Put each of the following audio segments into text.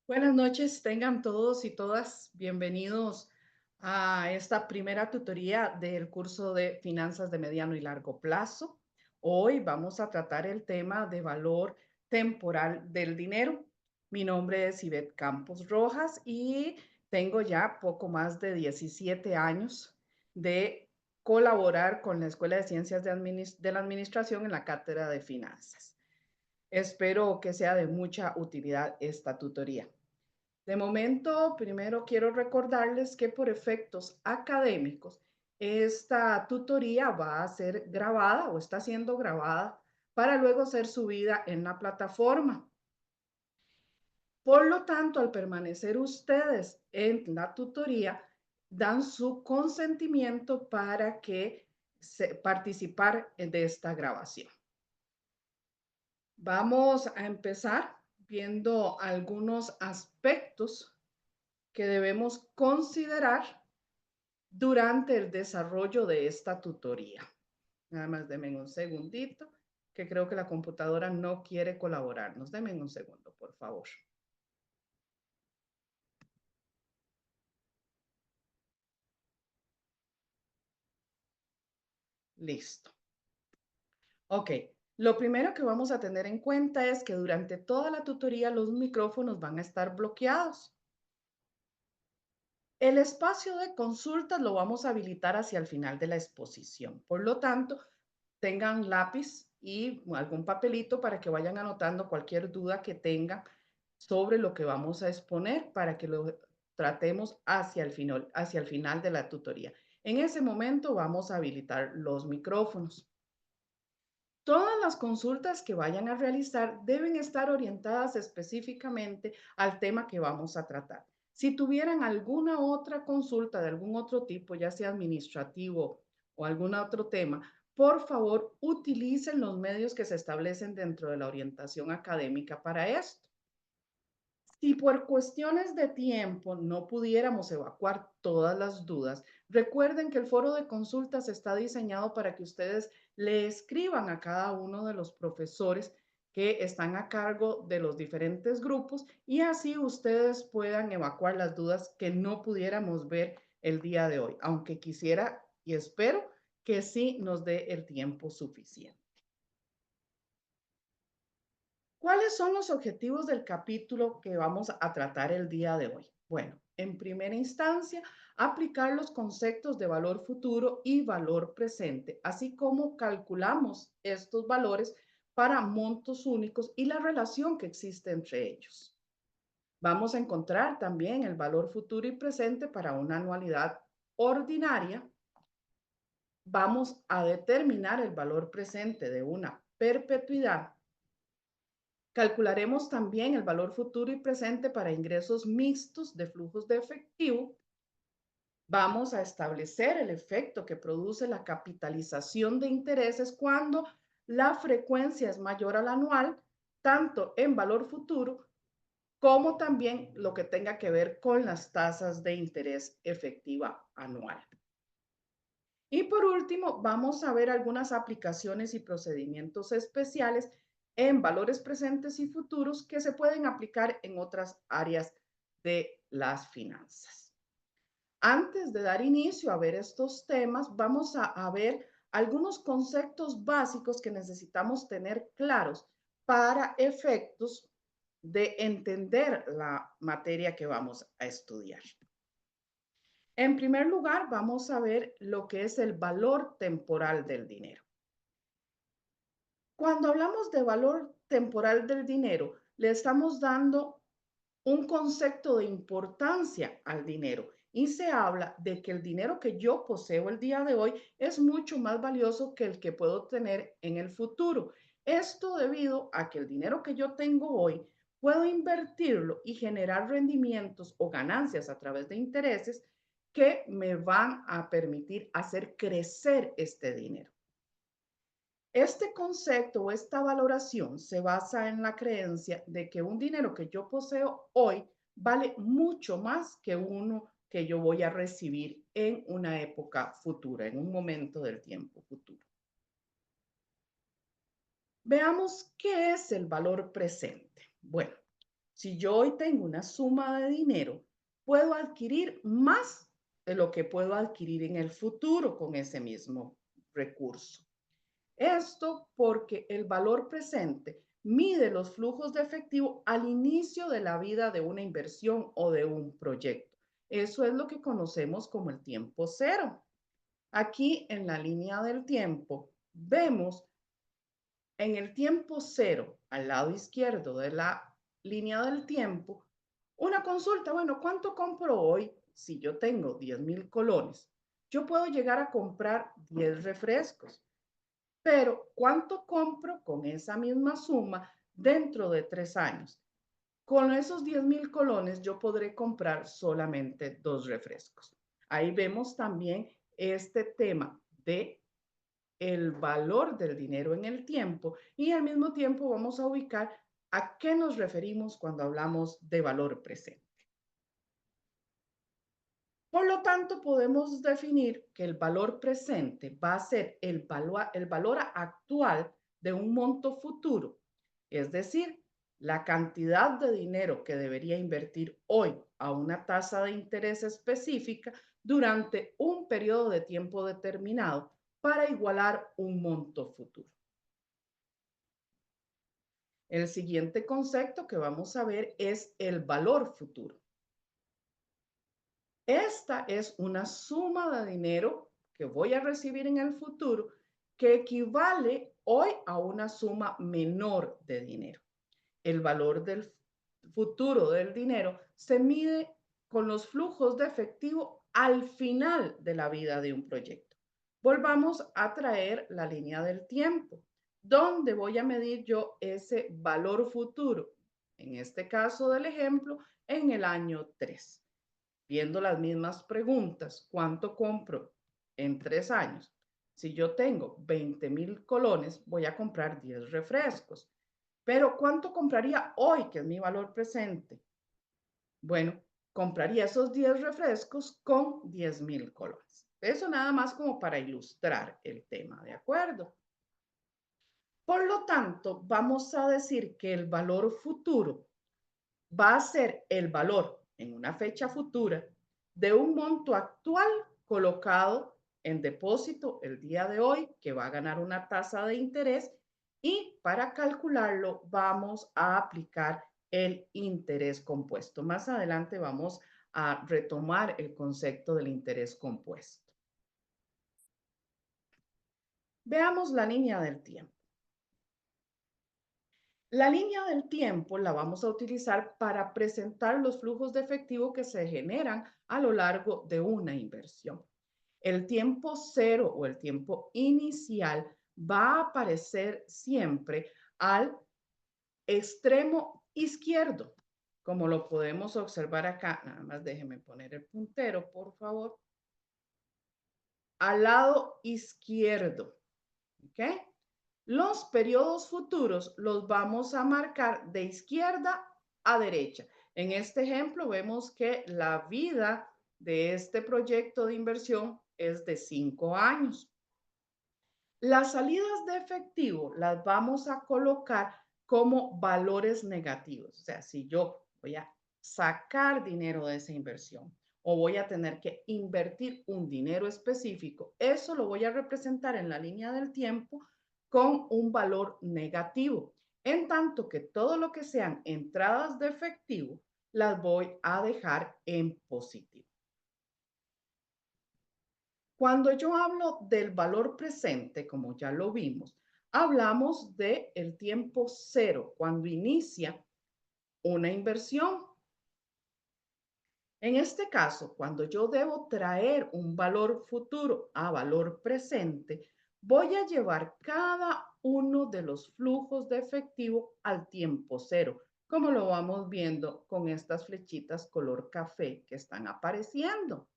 Buenas noches, tengan todos y todas bienvenidos a esta primera tutoría del curso de Finanzas de Mediano y Largo Plazo. Hoy vamos a tratar el tema de valor temporal del dinero. Mi nombre es Ivette Campos Rojas y tengo ya poco más de 17 años de colaborar con la Escuela de Ciencias de la Administración en la Cátedra de Finanzas. Espero que sea de mucha utilidad esta tutoría. De momento, primero quiero recordarles que por efectos académicos, esta tutoría va a ser grabada o está siendo grabada para luego ser subida en la plataforma. Por lo tanto, al permanecer ustedes en la tutoría, dan su consentimiento para que participar de esta grabación. Vamos a empezar viendo algunos aspectos que debemos considerar durante el desarrollo de esta tutoría. Nada más denme un segundito, que creo que la computadora no quiere colaborarnos. Denme un segundo, por favor. Listo. Ok. Lo primero que vamos a tener en cuenta es que durante toda la tutoría los micrófonos van a estar bloqueados. El espacio de consultas lo vamos a habilitar hacia el final de la exposición. Por lo tanto, tengan lápiz y algún papelito para que vayan anotando cualquier duda que tengan sobre lo que vamos a exponer para que lo tratemos hacia el final de la tutoría. En ese momento vamos a habilitar los micrófonos. Todas las consultas que vayan a realizar deben estar orientadas específicamente al tema que vamos a tratar. Si tuvieran alguna otra consulta de algún otro tipo, ya sea administrativo o algún otro tema, por favor, utilicen los medios que se establecen dentro de la orientación académica para esto. Si por cuestiones de tiempo no pudiéramos evacuar todas las dudas, recuerden que el foro de consultas está diseñado para que ustedes le escriban a cada uno de los profesores que están a cargo de los diferentes grupos y así ustedes puedan evacuar las dudas que no pudiéramos ver el día de hoy, aunque quisiera y espero que sí nos dé el tiempo suficiente. ¿Cuáles son los objetivos del capítulo que vamos a tratar el día de hoy? Bueno, en primera instancia, aplicar los conceptos de valor futuro y valor presente, así como calculamos estos valores para montos únicos y la relación que existe entre ellos. Vamos a encontrar también el valor futuro y presente para una anualidad ordinaria. Vamos a determinar el valor presente de una perpetuidad. Calcularemos también el valor futuro y presente para ingresos mixtos de flujos de efectivo. Vamos a establecer el efecto que produce la capitalización de intereses cuando la frecuencia es mayor al anual, tanto en valor futuro como también lo que tenga que ver con las tasas de interés efectiva anual. Y por último, vamos a ver algunas aplicaciones y procedimientos especiales en valores presentes y futuros que se pueden aplicar en otras áreas de las finanzas. Antes de dar inicio a ver estos temas, vamos a ver algunos conceptos básicos que necesitamos tener claros para efectos de entender la materia que vamos a estudiar. En primer lugar, vamos a ver lo que es el valor temporal del dinero. Cuando hablamos de valor temporal del dinero, le estamos dando un concepto de importancia al dinero y se habla de que el dinero que yo poseo el día de hoy es mucho más valioso que el que puedo tener en el futuro. Esto debido a que el dinero que yo tengo hoy puedo invertirlo y generar rendimientos o ganancias a través de intereses que me van a permitir hacer crecer este dinero. Este concepto o esta valoración se basa en la creencia de que un dinero que yo poseo hoy vale mucho más que uno que yo voy a recibir en una época futura, en un momento del tiempo futuro. Veamos qué es el valor presente. Bueno, Si yo hoy tengo una suma de dinero, puedo adquirir más de lo que puedo adquirir en el futuro con ese mismo recurso. Esto porque el valor presente mide los flujos de efectivo al inicio de la vida de una inversión o de un proyecto. Eso es lo que conocemos como el tiempo cero. Aquí en la línea del tiempo vemos en el tiempo cero, al lado izquierdo de la línea del tiempo, una consulta. Bueno, ¿cuánto compro hoy? Si yo tengo 10,000 colones, yo puedo llegar a comprar 10 refrescos. Pero, ¿cuánto compro con esa misma suma dentro de 3 años? Con esos 10,000 colones yo podré comprar solamente 2 refrescos. Ahí vemos también este tema de el valor del dinero en el tiempo y al mismo tiempo vamos a ubicar a qué nos referimos cuando hablamos de valor presente. Por lo tanto, podemos definir que el valor presente va a ser el valor actual de un monto futuro, es decir, la cantidad de dinero que debería invertir hoy a una tasa de interés específica durante un periodo de tiempo determinado para igualar un monto futuro. El siguiente concepto que vamos a ver es el valor futuro. Esta es una suma de dinero que voy a recibir en el futuro que equivale hoy a una suma menor de dinero. El valor del futuro del dinero se mide con los flujos de efectivo al final de la vida de un proyecto. Volvamos a traer la línea del tiempo. ¿Dónde voy a medir yo ese valor futuro? En este caso del ejemplo, en el año 3. Viendo las mismas preguntas, ¿cuánto compro en 3 años? Si yo tengo 20,000 colones, voy a comprar 10 refrescos. Pero ¿cuánto compraría hoy, que es mi valor presente? Bueno, compraría esos 10 refrescos con 10,000 colones. Eso nada más como para ilustrar el tema, ¿de acuerdo? Por lo tanto, vamos a decir que el valor futuro va a ser el valor en una fecha futura de un monto actual colocado en depósito el día de hoy, que va a ganar una tasa de interés, y para calcularlo vamos a aplicar el interés compuesto. Más adelante vamos a retomar el concepto del interés compuesto. Veamos la línea del tiempo. La línea del tiempo la vamos a utilizar para presentar los flujos de efectivo que se generan a lo largo de una inversión. El tiempo cero o el tiempo inicial va a aparecer siempre al extremo izquierdo, como lo podemos observar acá. Nada más déjeme poner el puntero, por favor. Al lado izquierdo, ¿ok? Los periodos futuros los vamos a marcar de izquierda a derecha. En este ejemplo vemos que la vida de este proyecto de inversión es de 5 años. Las salidas de efectivo las vamos a colocar como valores negativos. O sea, si yo voy a sacar dinero de esa inversión o voy a tener que invertir un dinero específico, eso lo voy a representar en la línea del tiempo con un valor negativo. En tanto que todo lo que sean entradas de efectivo, las voy a dejar en positivo. Cuando yo hablo del valor presente, como ya lo vimos, hablamos de el tiempo cero, cuando inicia una inversión. En este caso, cuando yo debo traer un valor futuro a valor presente, voy a llevar cada uno de los flujos de efectivo al tiempo cero, como lo vamos viendo con estas flechitas color café que están apareciendo.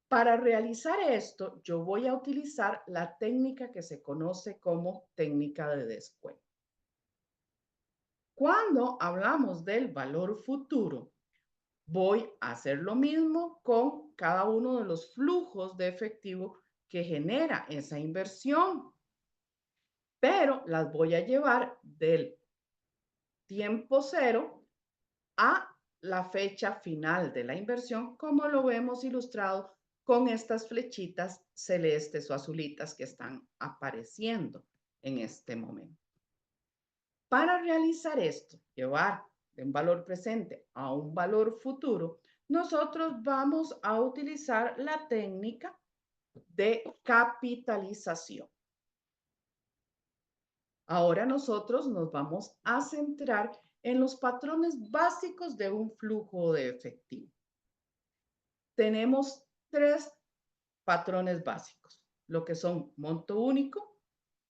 Para realizar esto, yo voy a utilizar la técnica que se conoce como técnica de descuento. Cuando hablamos del valor futuro, voy a hacer lo mismo con cada uno de los flujos de efectivo que genera esa inversión, pero las voy a llevar del tiempo cero a la fecha final de la inversión, como lo vemos ilustrado con estas flechitas celestes o azulitas que están apareciendo en este momento. Para realizar esto, llevar de un valor presente a un valor futuro, nosotros vamos a utilizar la técnica de capitalización. Ahora nosotros nos vamos a centrar en los patrones básicos de un flujo de efectivo. Tenemos tres patrones básicos, lo que son monto único,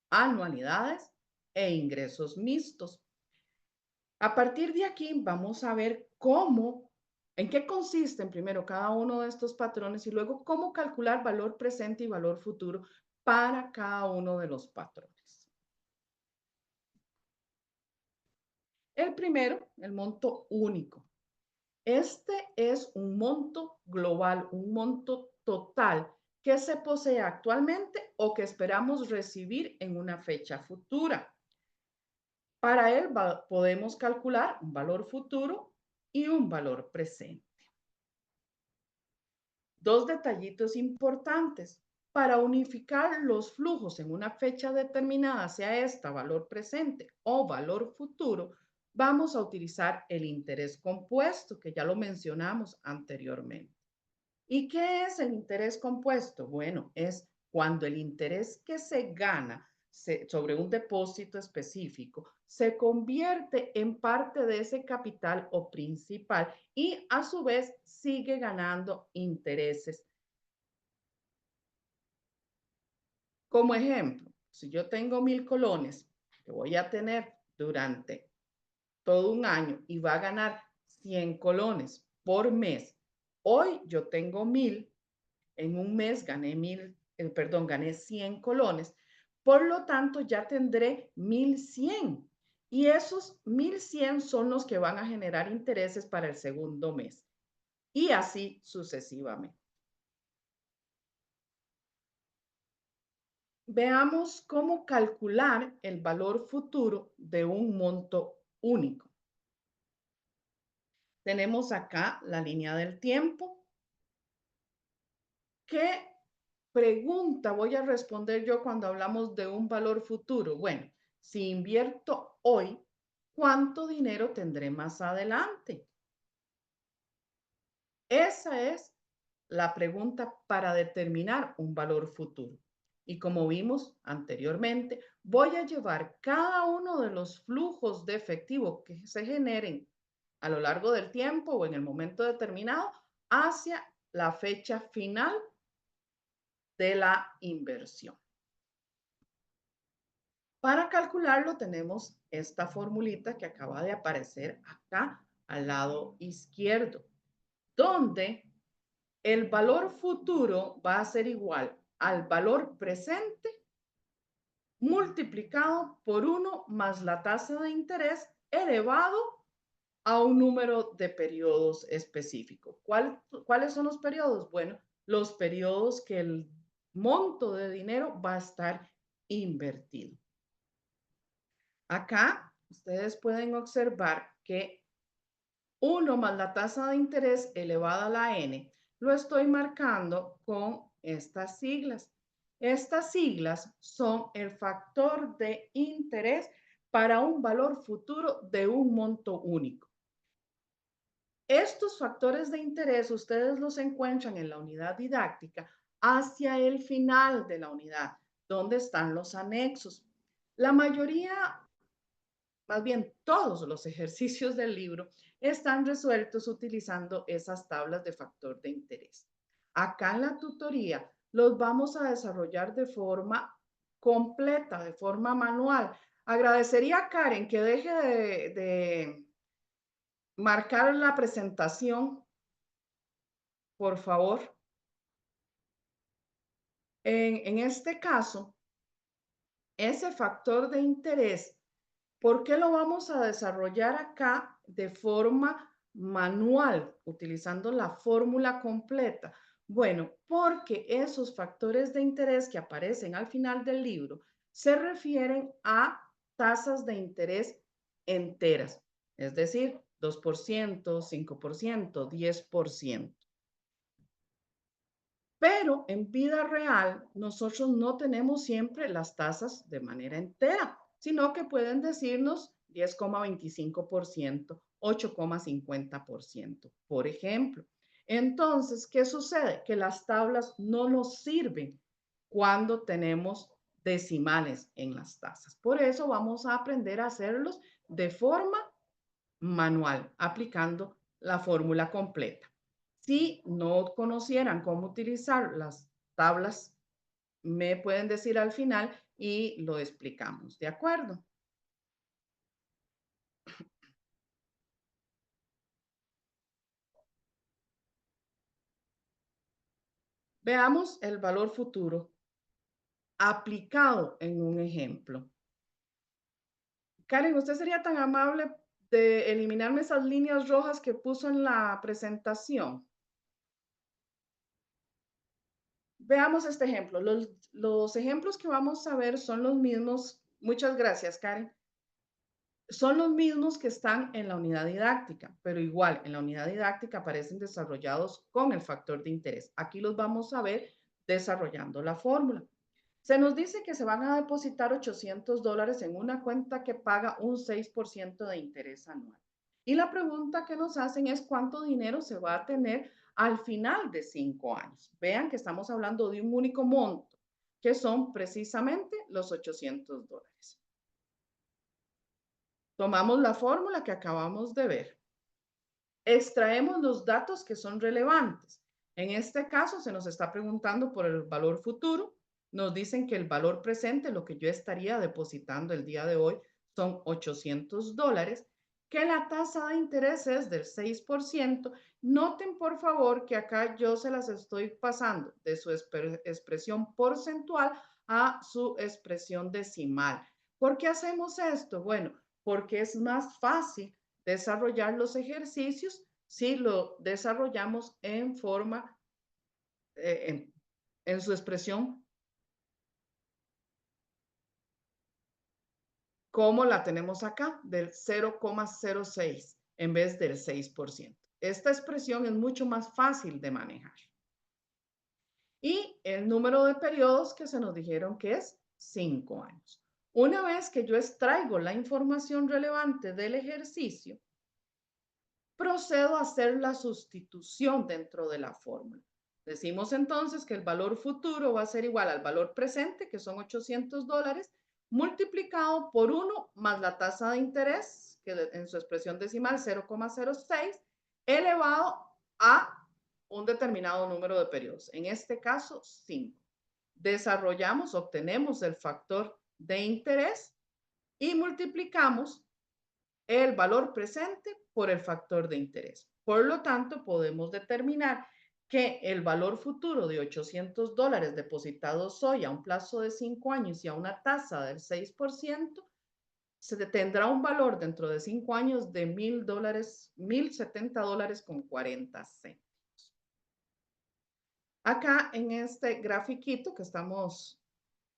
anualidades e ingresos mixtos. A partir de aquí vamos a ver cómo, en qué consisten primero cada uno de estos patrones y luego cómo calcular valor presente y valor futuro para cada uno de los patrones. El primero, el monto único. Este es un monto global, un monto total que se posee actualmente o que esperamos recibir en una fecha futura. Para él podemos calcular un valor futuro y un valor presente. Dos detallitos importantes. Para unificar los flujos en una fecha determinada, sea esta valor presente o valor futuro, vamos a utilizar el interés compuesto, que ya lo mencionamos anteriormente. ¿Y qué es el interés compuesto? Bueno, es cuando el interés que se gana sobre un depósito específico se convierte en parte de ese capital o principal y a su vez sigue ganando intereses. Como ejemplo, si yo tengo 1,000 colones que voy a tener durante todo un año y va a ganar 100 colones por mes, hoy yo tengo 1,000. En un mes gané gané 100 colones. Por lo tanto, ya tendré 1,100. Y esos 1,100 son los que van a generar intereses para el segundo mes. Y así sucesivamente. Veamos cómo calcular el valor futuro de un monto único. Tenemos acá la línea del tiempo. ¿Qué pregunta voy a responder yo cuando hablamos de un valor futuro? Bueno, si invierto hoy, ¿cuánto dinero tendré más adelante? Esa es la pregunta para determinar un valor futuro. Y como vimos anteriormente, voy a llevar cada uno de los flujos de efectivo que se generen a lo largo del tiempo o en el momento determinado hacia la fecha final de la inversión. Para calcularlo tenemos esta formulita que acaba de aparecer acá al lado izquierdo, donde el valor futuro va a ser igual al valor presente multiplicado por 1 más la tasa de interés elevado a un número de periodos específico. ¿Cuáles son los periodos? Bueno, los periodos que el monto de dinero va a estar invertido. Acá ustedes pueden observar que 1 más la tasa de interés elevada a la n, lo estoy marcando con estas siglas. Estas siglas son el factor de interés para un valor futuro de un monto único. Estos factores de interés ustedes los encuentran en la unidad didáctica hacia el final de la unidad, donde están los anexos. La mayoría, más bien todos los ejercicios del libro están resueltos utilizando esas tablas de factor de interés. Acá en la tutoría los vamos a desarrollar de forma completa, de forma manual. Agradecería a Karen que deje de marcar la presentación, por favor. En este caso, ese factor de interés, ¿por qué lo vamos a desarrollar acá de forma manual, utilizando la fórmula completa? Bueno, porque esos factores de interés que aparecen al final del libro se refieren a tasas de interés enteras, es decir, 2%, 5%, 10%. Pero en vida real, nosotros no tenemos siempre las tasas de manera entera, sino que pueden decirnos 10,25%, 8,50%, por ejemplo. Entonces, ¿qué sucede? Que las tablas no nos sirven cuando tenemos decimales en las tasas. Por eso vamos a aprender a hacerlos de forma manual, aplicando la fórmula completa. Si no conocieran cómo utilizar las tablas, me pueden decir al final y lo explicamos, ¿de acuerdo? Veamos el valor futuro aplicado en un ejemplo. Karen, ¿usted sería tan amable de eliminarme esas líneas rojas que puso en la presentación? Veamos este ejemplo. Los ejemplos que vamos a ver son los mismos. Muchas gracias, Karen. Son los mismos que están en la unidad didáctica, pero igual en la unidad didáctica aparecen desarrollados con el factor de interés. Aquí los vamos a ver desarrollando la fórmula. Se nos dice que se van a depositar $800 en una cuenta que paga un 6% de interés anual. Y la pregunta que nos hacen es cuánto dinero se va a tener al final de 5 años. Vean que estamos hablando de un único monto, que son precisamente los $800. Tomamos la fórmula que acabamos de ver. Extraemos los datos que son relevantes. En este caso se nos está preguntando por el valor futuro. Nos dicen que el valor presente, lo que yo estaría depositando el día de hoy, son $800, que la tasa de interés es del 6%. Noten por favor que acá yo se las estoy pasando de su expresión porcentual a su expresión decimal. ¿Por qué hacemos esto? Bueno, porque es más fácil desarrollar los ejercicios si lo desarrollamos en forma, en su expresión, como la tenemos acá, del 0,06 en vez del 6%. Esta expresión es mucho más fácil de manejar. Y el número de periodos que se nos dijeron que es 5 años. Una vez que yo extraigo la información relevante del ejercicio, procedo a hacer la sustitución dentro de la fórmula. Decimos entonces que el valor futuro va a ser igual al valor presente, que son $800, multiplicado por 1 más la tasa de interés, que en su expresión decimal 0,06, elevado a un determinado número de periodos, en este caso 5. Desarrollamos, obtenemos el factor de interés y multiplicamos el valor presente por el factor de interés. Por lo tanto, podemos determinar que el valor futuro de $800 depositados hoy a un plazo de 5 años y a una tasa del 6%, se tendrá un valor dentro de 5 años de $1,000, $1,070 con 40 centavos. Acá en este grafiquito que estamos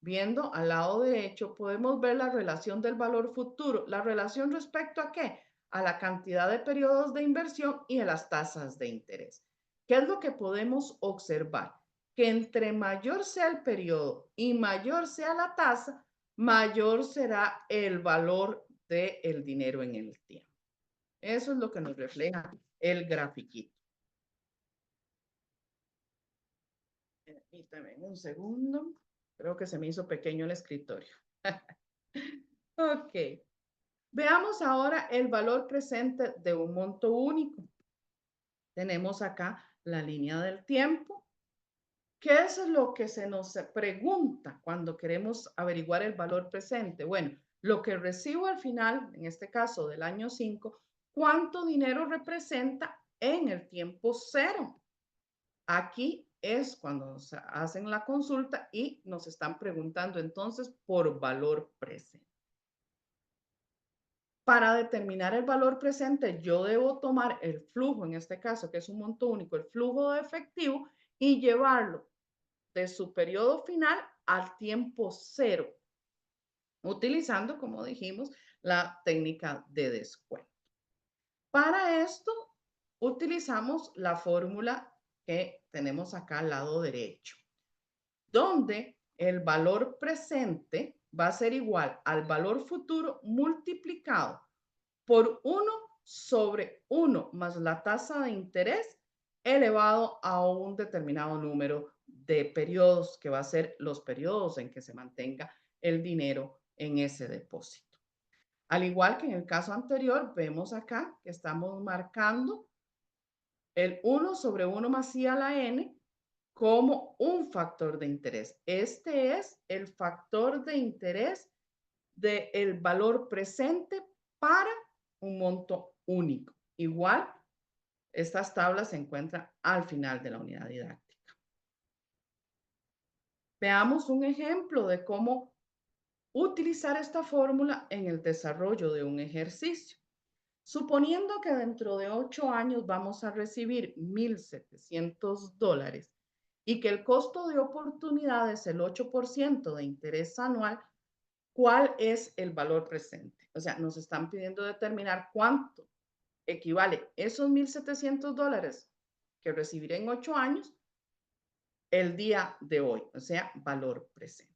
viendo al lado derecho, podemos ver la relación del valor futuro. ¿La relación respecto a qué? A la cantidad de periodos de inversión y a las tasas de interés. ¿Qué es lo que podemos observar? Que entre mayor sea el periodo y mayor sea la tasa, mayor será el valor del dinero en el tiempo. Eso es lo que nos refleja el grafiquito. Permítame un segundo. Creo que se me hizo pequeño el escritorio. Ok. Veamos ahora el valor presente de un monto único. Tenemos acá la línea del tiempo. ¿Qué es lo que se nos pregunta cuando queremos averiguar el valor presente? Bueno, lo que recibo al final, en este caso del año 5, ¿cuánto dinero representa en el tiempo cero? Aquí es cuando nos hacen la consulta y nos están preguntando entonces por valor presente. Para determinar el valor presente, yo debo tomar el flujo, en este caso, que es un monto único, el flujo de efectivo, y llevarlo de su periodo final al tiempo cero, utilizando, como dijimos, la técnica de descuento. Para esto utilizamos la fórmula que tenemos acá al lado derecho, donde el valor presente va a ser igual al valor futuro multiplicado por 1/1 más la tasa de interés elevado a un determinado número de periodos, que va a ser los periodos en que se mantenga el dinero en ese depósito. Al igual que en el caso anterior, vemos acá que estamos marcando el 1/1 más I a la n como un factor de interés. Este es el factor de interés del valor presente para un monto único. Igual, estas tablas se encuentran al final de la unidad didáctica. Veamos un ejemplo de cómo utilizar esta fórmula en el desarrollo de un ejercicio. Suponiendo que dentro de 8 años vamos a recibir $1,700 y que el costo de oportunidad es el 8% de interés anual, ¿cuál es el valor presente? O sea, nos están pidiendo determinar cuánto equivale esos $1,700 que recibiré en 8 años el día de hoy, o sea, valor presente.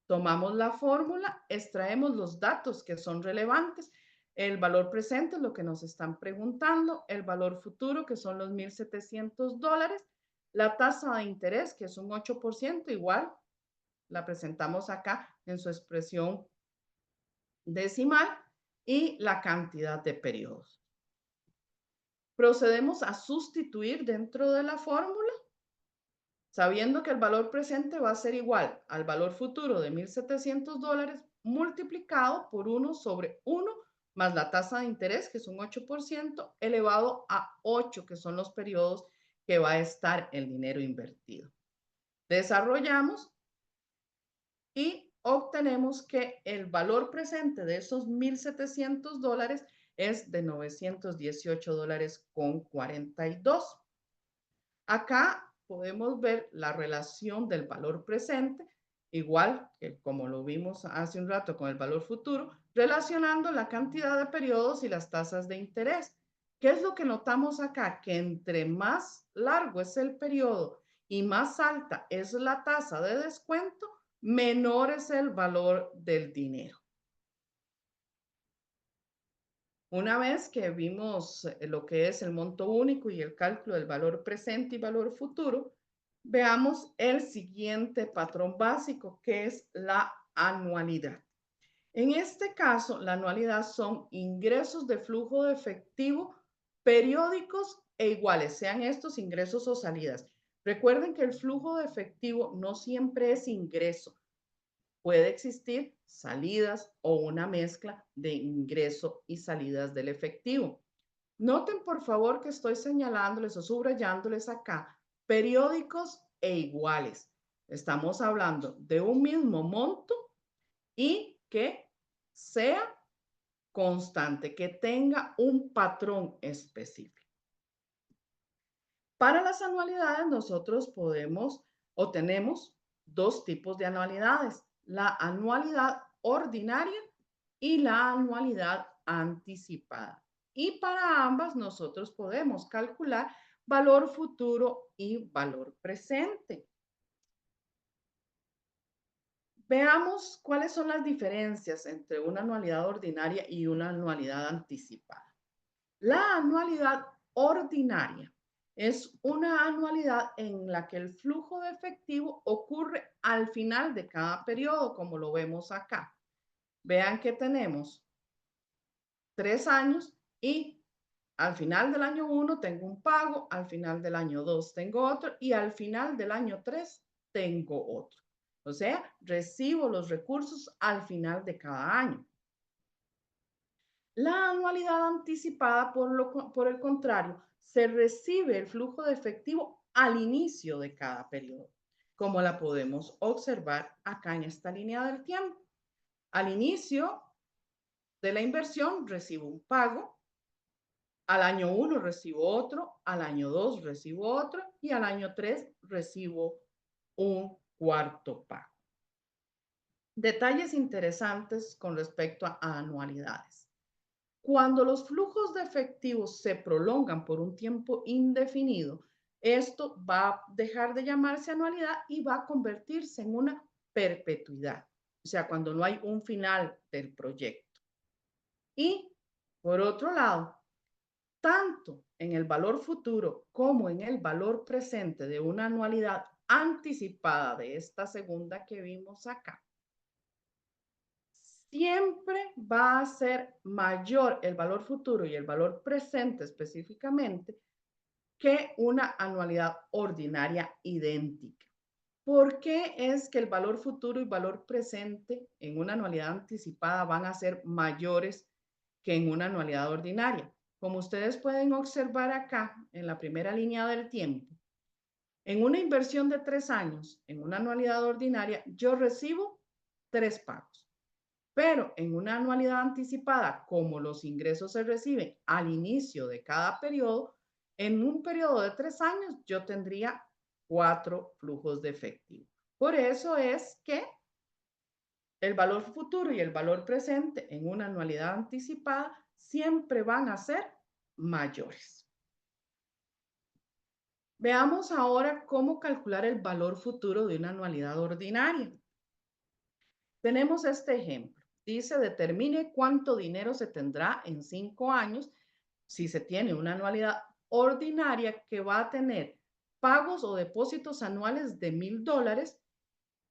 Tomamos la fórmula, extraemos los datos que son relevantes. El valor presente es lo que nos están preguntando, el valor futuro, que son los $1,700, la tasa de interés, que es un 8%, igual la presentamos acá en su expresión decimal, y la cantidad de periodos. Procedemos a sustituir dentro de la fórmula, sabiendo que el valor presente va a ser igual al valor futuro de $1,700 multiplicado por 1/1 más la tasa de interés, que es un 8%, elevado a 8, que son los periodos que va a estar el dinero invertido. Desarrollamos y obtenemos que el valor presente de esos $1,700 es de $918,42. Acá podemos ver la relación del valor presente, igual que como lo vimos hace un rato con el valor futuro, relacionando la cantidad de periodos y las tasas de interés. ¿Qué es lo que notamos acá? Que entre más largo es el periodo y más alta es la tasa de descuento, menor es el valor del dinero. Una vez que vimos lo que es el monto único y el cálculo del valor presente y valor futuro, veamos el siguiente patrón básico, que es la anualidad. En este caso, la anualidad son ingresos de flujo de efectivo periódicos e iguales, sean estos ingresos o salidas. Recuerden que el flujo de efectivo no siempre es ingreso. Puede existir salidas o una mezcla de ingreso y salidas del efectivo. Noten por favor que estoy señalándoles o subrayándoles acá periódicos e iguales. Estamos hablando de un mismo monto y que sea constante, que tenga un patrón específico. Para las anualidades nosotros podemos o tenemos dos tipos de anualidades, la anualidad ordinaria y la anualidad anticipada. Y para ambas nosotros podemos calcular valor futuro y valor presente. Veamos cuáles son las diferencias entre una anualidad ordinaria y una anualidad anticipada. La anualidad ordinaria es una anualidad en la que el flujo de efectivo ocurre al final de cada periodo, como lo vemos acá. Vean que tenemos 3 años y al final del año 1 tengo un pago, al final del año 2 tengo otro y al final del año 3 tengo otro. O sea, recibo los recursos al final de cada año. La anualidad anticipada, por el contrario, se recibe el flujo de efectivo al inicio de cada periodo, como la podemos observar acá en esta línea del tiempo. Al inicio de la inversión recibo un pago, al año 1 recibo otro, al año 2 recibo otro y al año 3 recibo un cuarto pago. Detalles interesantes con respecto a anualidades. Cuando los flujos de efectivo se prolongan por un tiempo indefinido, esto va a dejar de llamarse anualidad y va a convertirse en una perpetuidad. O sea, cuando no hay un final del proyecto. Y por otro lado, tanto en el valor futuro como en el valor presente de una anualidad anticipada de esta segunda que vimos acá, siempre va a ser mayor el valor futuro y el valor presente específicamente que una anualidad ordinaria idéntica. ¿Por qué es que el valor futuro y valor presente en una anualidad anticipada van a ser mayores que en una anualidad ordinaria? Como ustedes pueden observar acá en la primera línea del tiempo, en una inversión de 3 años, en una anualidad ordinaria, yo recibo 3 pagos. Pero en una anualidad anticipada, como los ingresos se reciben al inicio de cada periodo, en un periodo de 3 años yo tendría 4 flujos de efectivo. Por eso es que el valor futuro y el valor presente en una anualidad anticipada siempre van a ser mayores. Veamos ahora cómo calcular el valor futuro de una anualidad ordinaria. Tenemos este ejemplo. Dice, determine cuánto dinero se tendrá en 5 años si se tiene una anualidad ordinaria que va a tener pagos o depósitos anuales de $1,000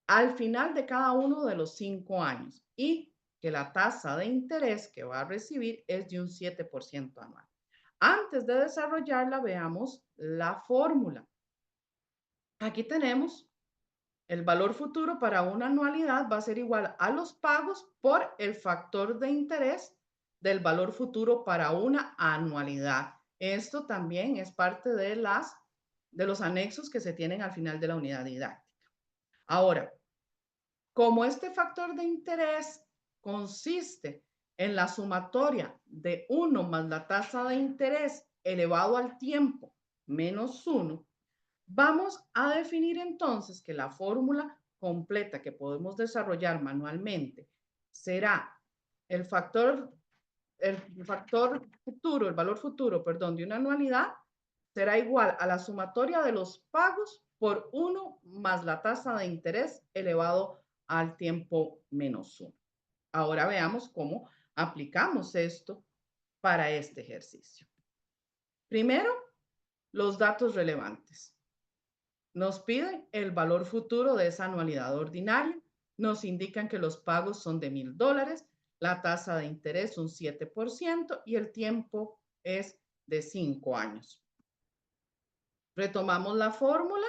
al final de cada uno de los 5 años y que la tasa de interés que va a recibir es de un 7% anual. Antes de desarrollarla, veamos la fórmula. Aquí tenemos el valor futuro para una anualidad va a ser igual a los pagos por el factor de interés del valor futuro para una anualidad. Esto también es parte de los anexos que se tienen al final de la unidad didáctica. Ahora, como este factor de interés consiste en la sumatoria de 1 más la tasa de interés elevado al tiempo menos 1, vamos a definir entonces que la fórmula completa que podemos desarrollar manualmente será el factor, futuro, el valor futuro, perdón, de una anualidad será igual a la sumatoria de los pagos por 1 más la tasa de interés elevado al tiempo menos 1. Ahora veamos cómo aplicamos esto para este ejercicio. Primero, los datos relevantes. Nos piden el valor futuro de esa anualidad ordinaria. Nos indican que los pagos son de $1,000, la tasa de interés un 7% y el tiempo es de 5 años. Retomamos la fórmula.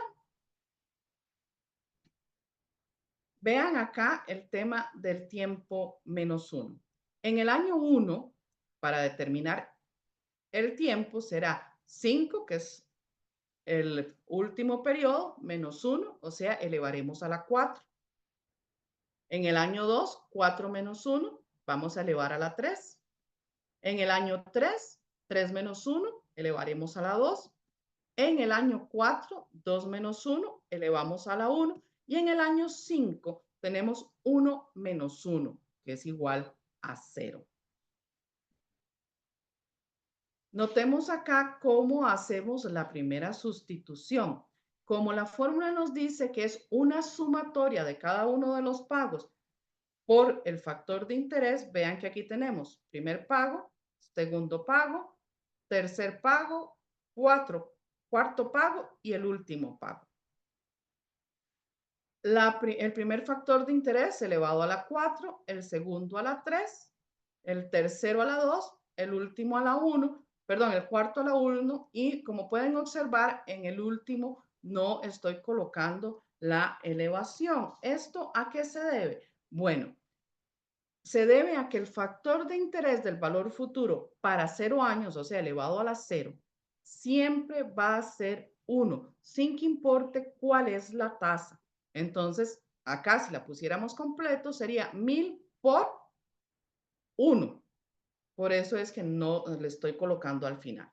Vean acá el tema del tiempo menos 1. En el año 1, para determinar el tiempo, será 5, que es el último periodo, menos 1, o sea, elevaremos a la 4. En el año 2, 4 menos 1, vamos a elevar a la 3. En el año 3, 3 menos 1, elevaremos a la 2. En el año 4, 2 menos 1, elevamos a la 1. Y en el año 5, tenemos 1 menos 1, que es igual a 0. Notemos acá cómo hacemos la primera sustitución. Como la fórmula nos dice que es una sumatoria de cada uno de los pagos por el factor de interés, vean que aquí tenemos primer pago, segundo pago, tercer pago, cuarto pago y el último pago. El primer factor de interés elevado a la 4, el segundo a la 3, el tercero a la 2, el último a la 1, perdón, el cuarto a la 1 y como pueden observar en el último no estoy colocando la elevación. ¿Esto a qué se debe? Bueno, se debe a que el factor de interés del valor futuro para 0 años, o sea, elevado a la 0, siempre va a ser 1, sin que importe cuál es la tasa. Entonces, acá si la pusiéramos completo, sería 1,000 por 1. Por eso es que no le estoy colocando al final.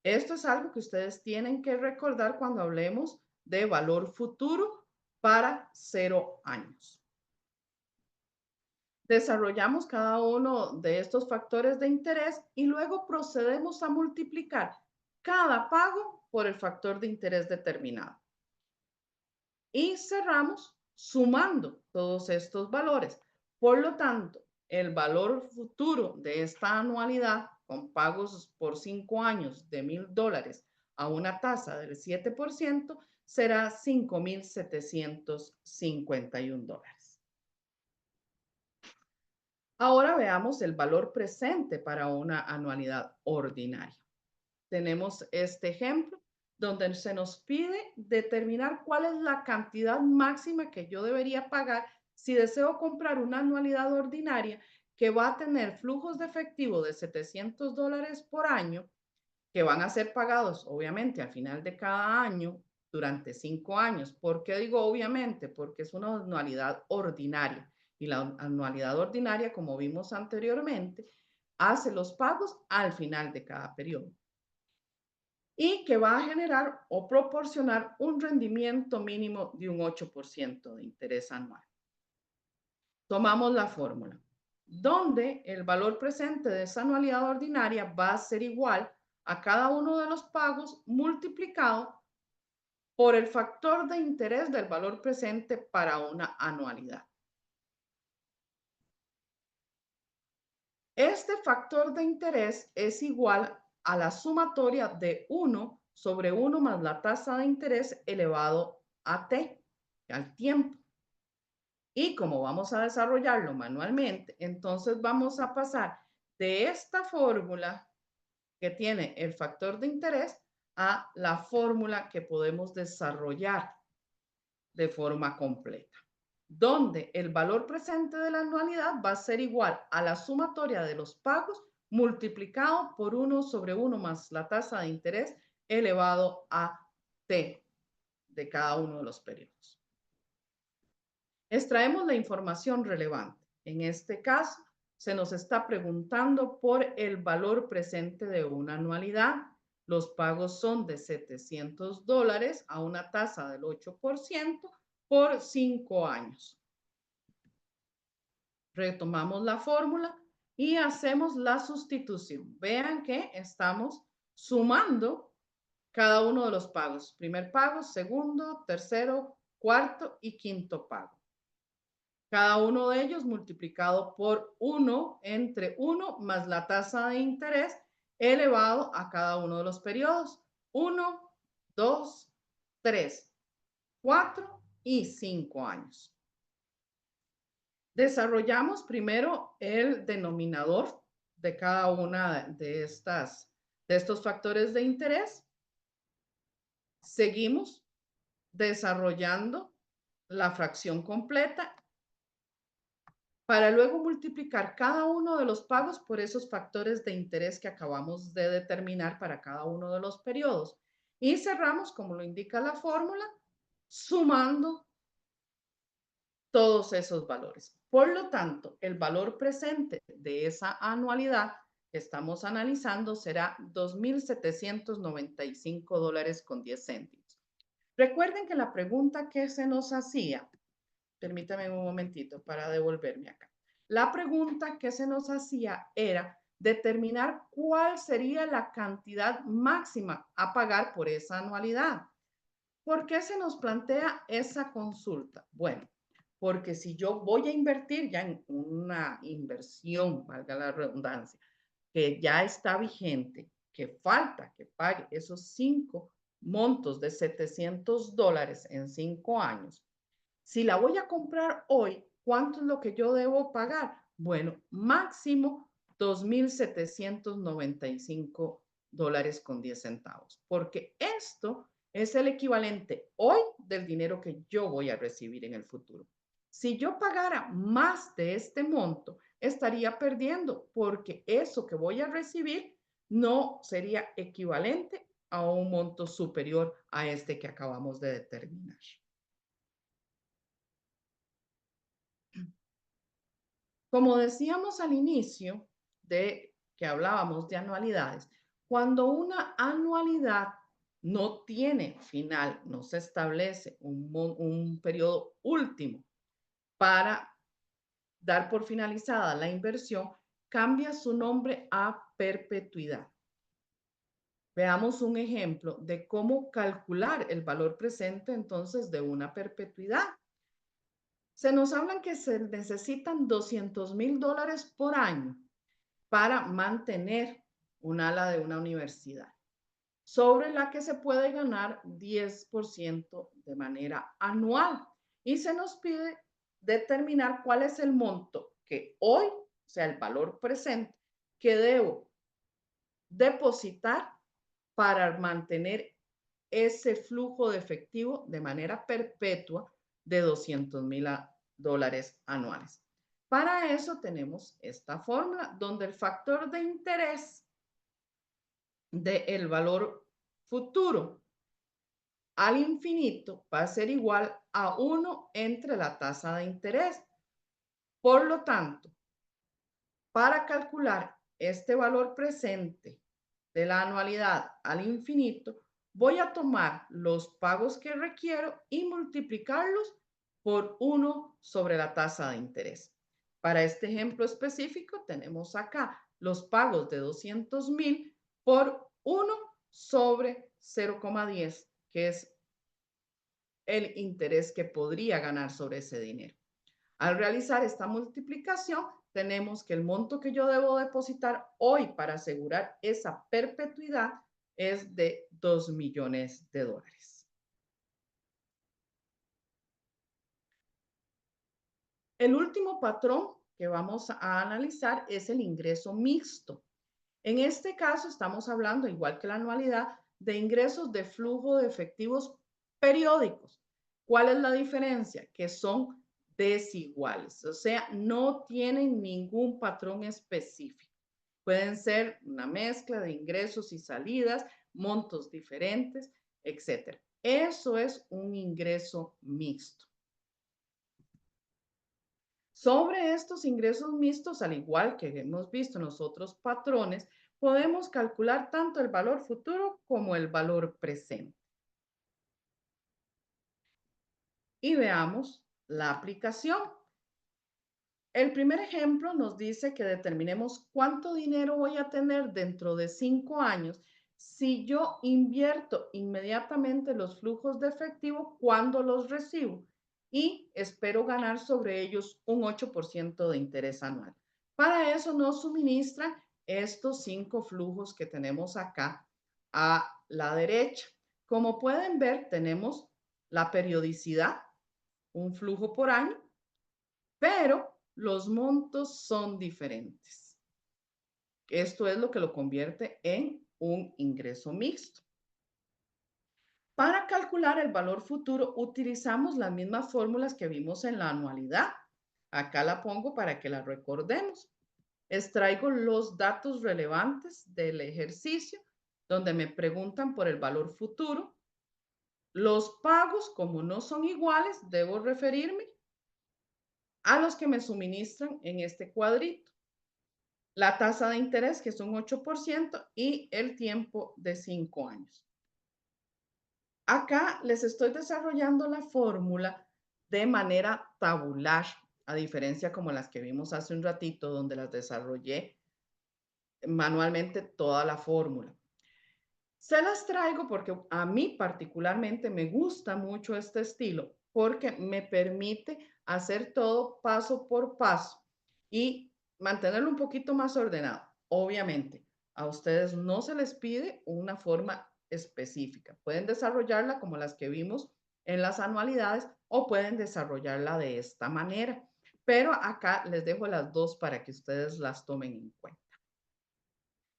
Esto es algo que ustedes tienen que recordar cuando hablemos de valor futuro para 0 años. Desarrollamos cada uno de estos factores de interés y luego procedemos a multiplicar cada pago por el factor de interés determinado. Y cerramos sumando todos estos valores. Por lo tanto, el valor futuro de esta anualidad con pagos por 5 años de $1,000 a una tasa del 7% será $5,751. Ahora veamos el valor presente para una anualidad ordinaria. Tenemos este ejemplo donde se nos pide determinar cuál es la cantidad máxima que yo debería pagar si deseo comprar una anualidad ordinaria que va a tener flujos de efectivo de $700 por año, que van a ser pagados obviamente al final de cada año durante 5 años. ¿Por qué digo obviamente? Porque es una anualidad ordinaria y la anualidad ordinaria, como vimos anteriormente, hace los pagos al final de cada periodo y que va a generar o proporcionar un rendimiento mínimo de un 8% de interés anual. Tomamos la fórmula, donde el valor presente de esa anualidad ordinaria va a ser igual a cada uno de los pagos multiplicado por el factor de interés del valor presente para una anualidad. Este factor de interés es igual a la sumatoria de 1 sobre 1 más la tasa de interés elevado a t, al tiempo. Y como vamos a desarrollarlo manualmente, entonces vamos a pasar de esta fórmula que tiene el factor de interés a la fórmula que podemos desarrollar de forma completa, donde el valor presente de la anualidad va a ser igual a la sumatoria de los pagos multiplicado por 1 sobre 1 más la tasa de interés elevado a t de cada uno de los periodos. Extraemos la información relevante. En este caso, se nos está preguntando por el valor presente de una anualidad. Los pagos son de $700 a una tasa del 8% por 5 años. Retomamos la fórmula y hacemos la sustitución. Vean que estamos sumando cada uno de los pagos. Primer pago, segundo, tercero, cuarto y quinto pago. Cada uno de ellos multiplicado por 1 entre 1 más la tasa de interés elevado a cada uno de los periodos. 1, 2, 3, 4 y 5 años. Desarrollamos primero el denominador de cada una de estos factores de interés. Seguimos desarrollando la fracción completa para luego multiplicar cada uno de los pagos por esos factores de interés que acabamos de determinar para cada uno de los periodos. Y cerramos, como lo indica la fórmula, sumando todos esos valores. Por lo tanto, el valor presente de esa anualidad que estamos analizando será $2,795.10. Recuerden que la pregunta que se nos hacía, permítame un momentito para devolverme acá. La pregunta que se nos hacía era determinar cuál sería la cantidad máxima a pagar por esa anualidad. ¿Por qué se nos plantea esa consulta? Bueno, porque si yo voy a invertir ya en una inversión, valga la redundancia, que ya está vigente, que falta que pague esos 5 montos de $700 en 5 años, si la voy a comprar hoy, ¿cuánto es lo que yo debo pagar? Bueno, máximo $2,795.10, porque esto es el equivalente hoy del dinero que yo voy a recibir en el futuro. Si yo pagara más de este monto, estaría perdiendo porque eso que voy a recibir no sería equivalente a un monto superior a este que acabamos de determinar. Como decíamos al inicio de que hablábamos de anualidades, cuando una anualidad no tiene final, no se establece un periodo último para dar por finalizada la inversión, cambia su nombre a perpetuidad. Veamos un ejemplo de cómo calcular el valor presente entonces de una perpetuidad. Se nos hablan que se necesitan $200,000 por año para mantener un ala de una universidad, sobre la que se puede ganar 10% de manera anual. Y se nos pide determinar cuál es el monto que hoy, o sea, el valor presente, que debo depositar para mantener ese flujo de efectivo de manera perpetua de $200,000 anuales. Para eso tenemos esta fórmula donde el factor de interés del valor futuro al infinito va a ser igual a 1 entre la tasa de interés. Por lo tanto, para calcular este valor presente de la anualidad al infinito, voy a tomar los pagos que requiero y multiplicarlos por 1 sobre la tasa de interés. Para este ejemplo específico, tenemos acá los pagos de 200,000 por 1 sobre 0,10, que es el interés que podría ganar sobre ese dinero. Al realizar esta multiplicación, tenemos que el monto que yo debo depositar hoy para asegurar esa perpetuidad es de $2,000,000. El último patrón que vamos a analizar es el ingreso mixto. En este caso estamos hablando, igual que la anualidad, de ingresos de flujo de efectivos periódicos. ¿Cuál es la diferencia? Que son desiguales, o sea, no tienen ningún patrón específico. Pueden ser una mezcla de ingresos y salidas, montos diferentes, etc. Eso es un ingreso mixto. Sobre estos ingresos mixtos, al igual que hemos visto en los otros patrones, podemos calcular tanto el valor futuro como el valor presente. Y veamos la aplicación. El primer ejemplo nos dice que determinemos cuánto dinero voy a tener dentro de 5 años si yo invierto inmediatamente los flujos de efectivo cuando los recibo y espero ganar sobre ellos un 8% de interés anual. Para eso nos suministran estos 5 flujos que tenemos acá a la derecha. Como pueden ver, tenemos la periodicidad, un flujo por año, pero los montos son diferentes. Esto es lo que lo convierte en un ingreso mixto. Para calcular el valor futuro utilizamos las mismas fórmulas que vimos en la anualidad. Acá la pongo para que la recordemos. Extraigo los datos relevantes del ejercicio donde me preguntan por el valor futuro. Los pagos, como no son iguales, debo referirme a los que me suministran en este cuadrito. La tasa de interés, que es un 8%, y el tiempo de 5 años. Acá les estoy desarrollando la fórmula de manera tabular, a diferencia como las que vimos hace un ratito, donde las desarrollé manualmente toda la fórmula. Se las traigo porque a mí particularmente me gusta mucho este estilo, porque me permite hacer todo paso por paso y mantenerlo un poquito más ordenado. Obviamente, a ustedes no se les pide una forma específica. Pueden desarrollarla como las que vimos en las anualidades o pueden desarrollarla de esta manera. Pero acá les dejo las dos para que ustedes las tomen en cuenta.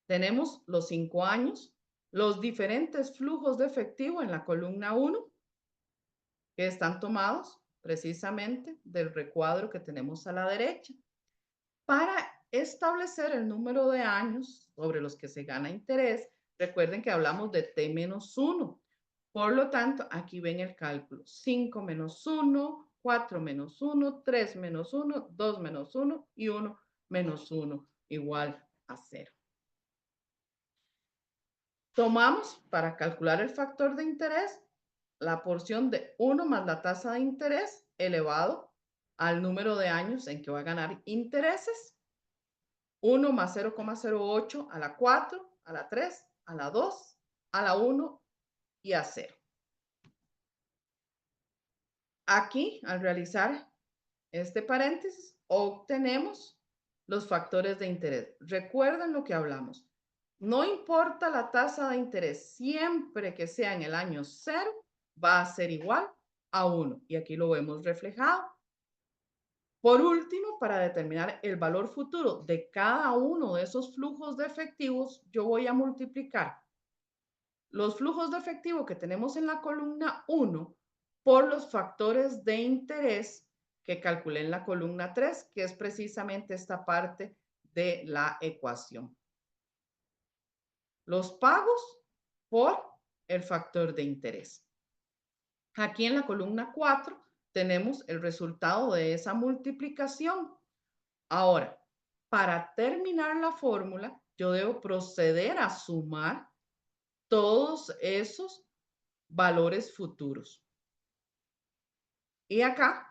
Tenemos los 5 años, los diferentes flujos de efectivo en la columna 1, que están tomados precisamente del recuadro que tenemos a la derecha. Para establecer el número de años sobre los que se gana interés, recuerden que hablamos de T menos 1. Por lo tanto, aquí ven el cálculo. 5 menos 1, 4 menos 1, 3 menos 1, 2 menos 1 y 1 menos 1 igual a 0. Tomamos para calcular el factor de interés la porción de 1 más la tasa de interés elevado al número de años en que va a ganar intereses. 1 más 0,08 a la 4, a la 3, a la 2, a la 1 y a 0. Aquí, al realizar este paréntesis, obtenemos los factores de interés. Recuerden lo que hablamos. No importa la tasa de interés, siempre que sea en el año 0, va a ser igual a 1. Y aquí lo vemos reflejado. Por último, para determinar el valor futuro de cada uno de esos flujos de efectivos, yo voy a multiplicar los flujos de efectivo que tenemos en la columna 1 por los factores de interés que calculé en la columna 3, que es precisamente esta parte de la ecuación. Los pagos por el factor de interés. Aquí en la columna 4 tenemos el resultado de esa multiplicación. Ahora, para terminar la fórmula, yo debo proceder a sumar todos esos valores futuros. Y acá,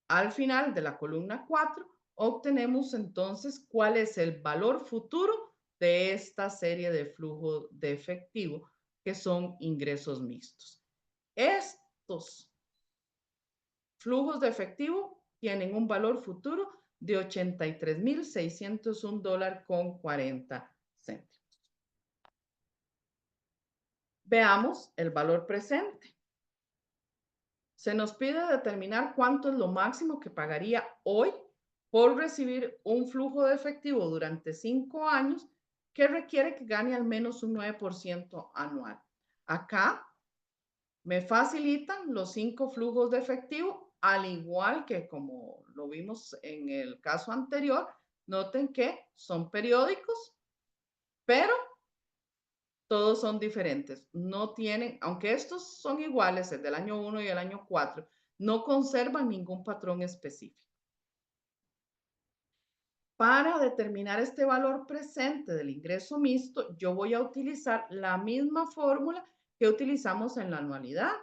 al final de la columna 4, obtenemos entonces cuál es el valor futuro de esta serie de flujo de efectivo, que son ingresos mixtos. Estos flujos de efectivo tienen un valor futuro de $83,601,40. Veamos el valor presente. Se nos pide determinar cuánto es lo máximo que pagaría hoy por recibir un flujo de efectivo durante 5 años que requiere que gane al menos un 9% anual. Acá me facilitan los 5 flujos de efectivo, al igual que como lo vimos en el caso anterior. Noten que son periódicos, pero todos son diferentes. No tienen, aunque estos son iguales, el del año 1 y el año 4, no conservan ningún patrón específico. Para determinar este valor presente del ingreso mixto, yo voy a utilizar la misma fórmula que utilizamos en la anualidad.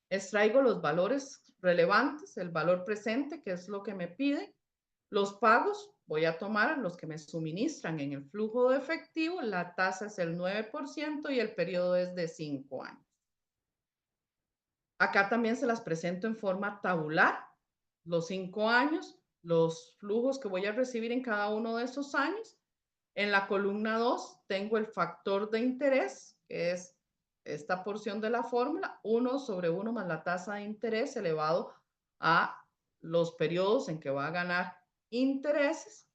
Extraigo los valores relevantes, el valor presente, que es lo que me pide. Los pagos, voy a tomar los que me suministran en el flujo de efectivo. La tasa es el 9% y el periodo es de 5 años. Acá también se las presento en forma tabular, los 5 años, los flujos que voy a recibir en cada uno de esos años. En la columna 2 tengo el factor de interés, que es esta porción de la fórmula, 1 sobre 1 más la tasa de interés elevado a los periodos en que va a ganar intereses.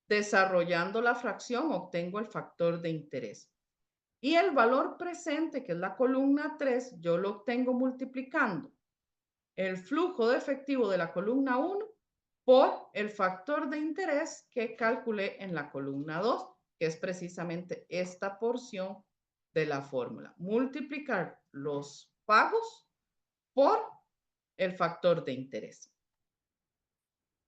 Desarrollando la fracción, obtengo el factor de interés. Y el valor presente, que es la columna 3, yo lo obtengo multiplicando el flujo de efectivo de la columna 1 por el factor de interés que calculé en la columna 2, que es precisamente esta porción de la fórmula. Multiplicar los pagos por el factor de interés.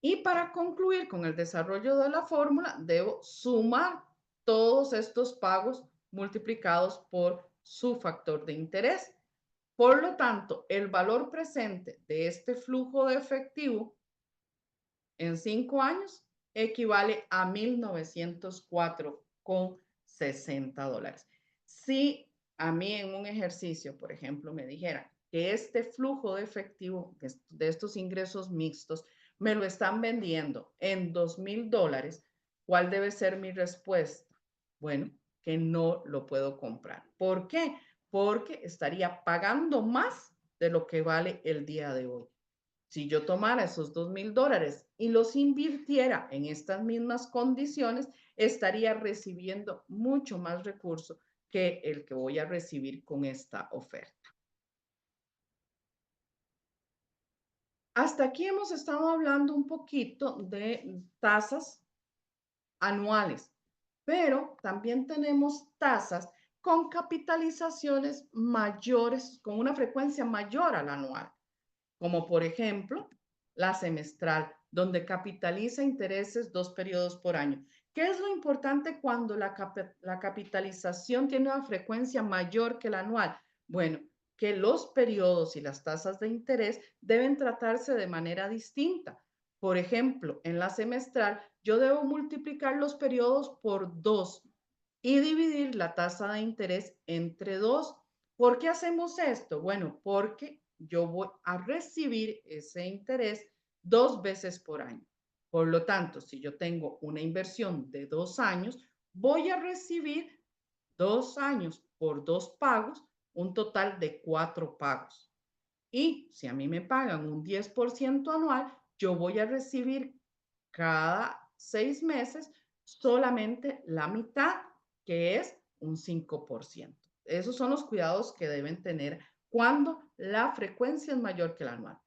Y para concluir con el desarrollo de la fórmula, debo sumar todos estos pagos multiplicados por su factor de interés. Por lo tanto, el valor presente de este flujo de efectivo en 5 años equivale a $1,904,60. Si a mí en un ejercicio, por ejemplo, me dijera que este flujo de efectivo de estos ingresos mixtos me lo están vendiendo en $2,000, ¿cuál debe ser mi respuesta? Bueno, que no lo puedo comprar. ¿Por qué? Porque estaría pagando más de lo que vale el día de hoy. Si yo tomara esos $2,000 y los invirtiera en estas mismas condiciones, estaría recibiendo mucho más recurso que el que voy a recibir con esta oferta. Hasta aquí hemos estado hablando un poquito de tasas anuales, pero también tenemos tasas con capitalizaciones mayores, con una frecuencia mayor al anual, como por ejemplo la semestral, donde capitaliza intereses 2 periodos por año. ¿Qué es lo importante cuando la capitalización tiene una frecuencia mayor que la anual? Bueno, que los periodos y las tasas de interés deben tratarse de manera distinta. Por ejemplo, en la semestral, yo debo multiplicar los periodos por 2 y dividir la tasa de interés entre 2. ¿Por qué hacemos esto? Bueno, porque yo voy a recibir ese interés 2 veces por año. Por lo tanto, si yo tengo una inversión de 2 años, voy a recibir 2 años por 2 pagos, un total de 4 pagos. Y si a mí me pagan un 10% anual, yo voy a recibir cada 6 meses solamente la mitad, que es un 5%. Esos son los cuidados que deben tener cuando la frecuencia es mayor que la anual.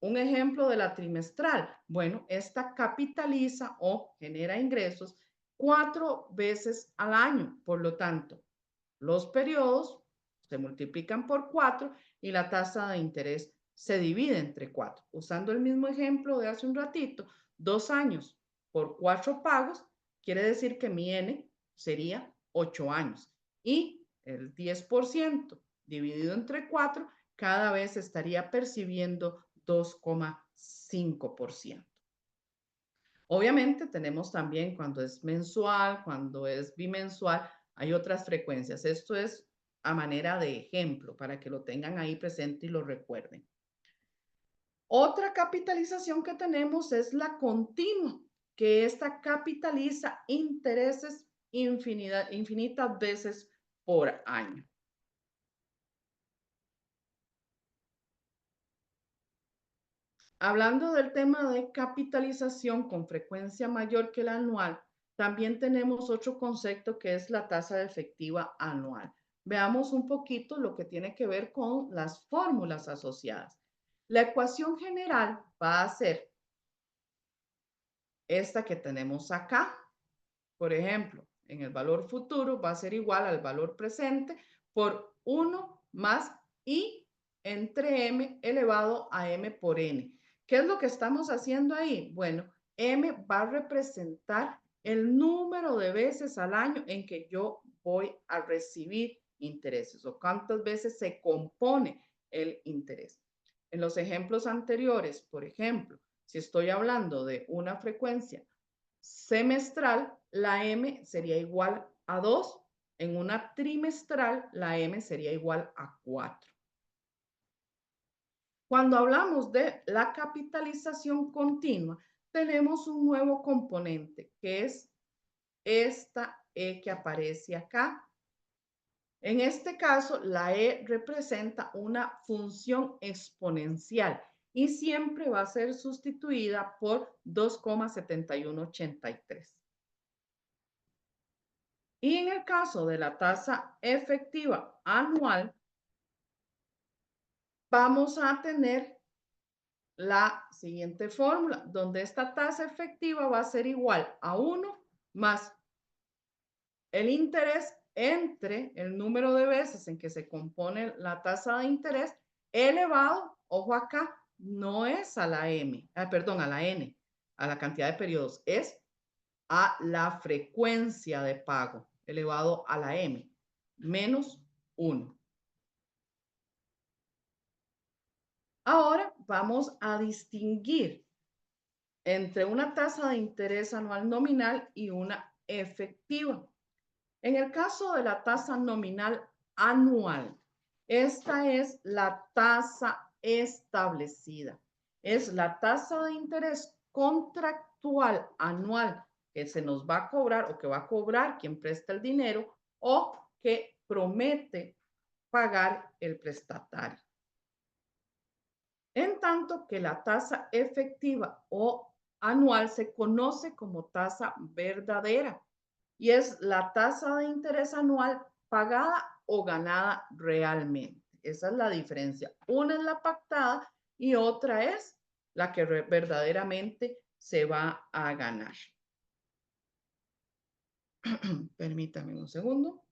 Un ejemplo de la trimestral. Bueno, esta capitaliza o genera ingresos 4 veces al año. Por lo tanto, los periodos se multiplican por 4 y la tasa de interés se divide entre 4. Usando el mismo ejemplo de hace un ratito, 2 años por 4 pagos quiere decir que mi N sería 8 años. Y el 10% dividido entre 4 cada vez estaría percibiendo 2,5%. Obviamente tenemos también cuando es mensual, cuando es bimensual, hay otras frecuencias. Esto es a manera de ejemplo para que lo tengan ahí presente y lo recuerden. Otra capitalización que tenemos es la continua, que esta capitaliza intereses infinitas veces por año. Hablando del tema de capitalización con frecuencia mayor que la anual, también tenemos otro concepto que es la tasa de efectiva anual. Veamos un poquito lo que tiene que ver con las fórmulas asociadas. La ecuación general va a ser esta que tenemos acá. Por ejemplo, en el valor futuro va a ser igual al valor presente por 1 más I entre M elevado a M por N. ¿Qué es lo que estamos haciendo ahí? Bueno, M va a representar el número de veces al año en que yo voy a recibir intereses o cuántas veces se compone el interés. En los ejemplos anteriores, por ejemplo, si estoy hablando de una frecuencia semestral, la M sería igual a 2. En una trimestral, la M sería igual a 4. Cuando hablamos de la capitalización continua, tenemos un nuevo componente, que es esta E que aparece acá. En este caso, la E representa una función exponencial y siempre va a ser sustituida por 2,7183. Y en el caso de la tasa efectiva anual, vamos a tener la siguiente fórmula, donde esta tasa efectiva va a ser igual a 1 más el interés entre el número de veces en que se compone la tasa de interés elevado, ojo acá, no es a la M, perdón, a la N, a la cantidad de periodos, es a la frecuencia de pago elevado a la M, menos 1. Ahora vamos a distinguir entre una tasa de interés anual nominal y una efectiva. En el caso de la tasa nominal anual, esta es la tasa establecida. Es la tasa de interés contractual anual que se nos va a cobrar o que va a cobrar quien presta el dinero o que promete pagar el prestatario. En tanto que la tasa efectiva o anual se conoce como tasa verdadera y es la tasa de interés anual pagada o ganada realmente. Esa es la diferencia. Una es la pactada y otra es la que verdaderamente se va a ganar. Permítame un segundo.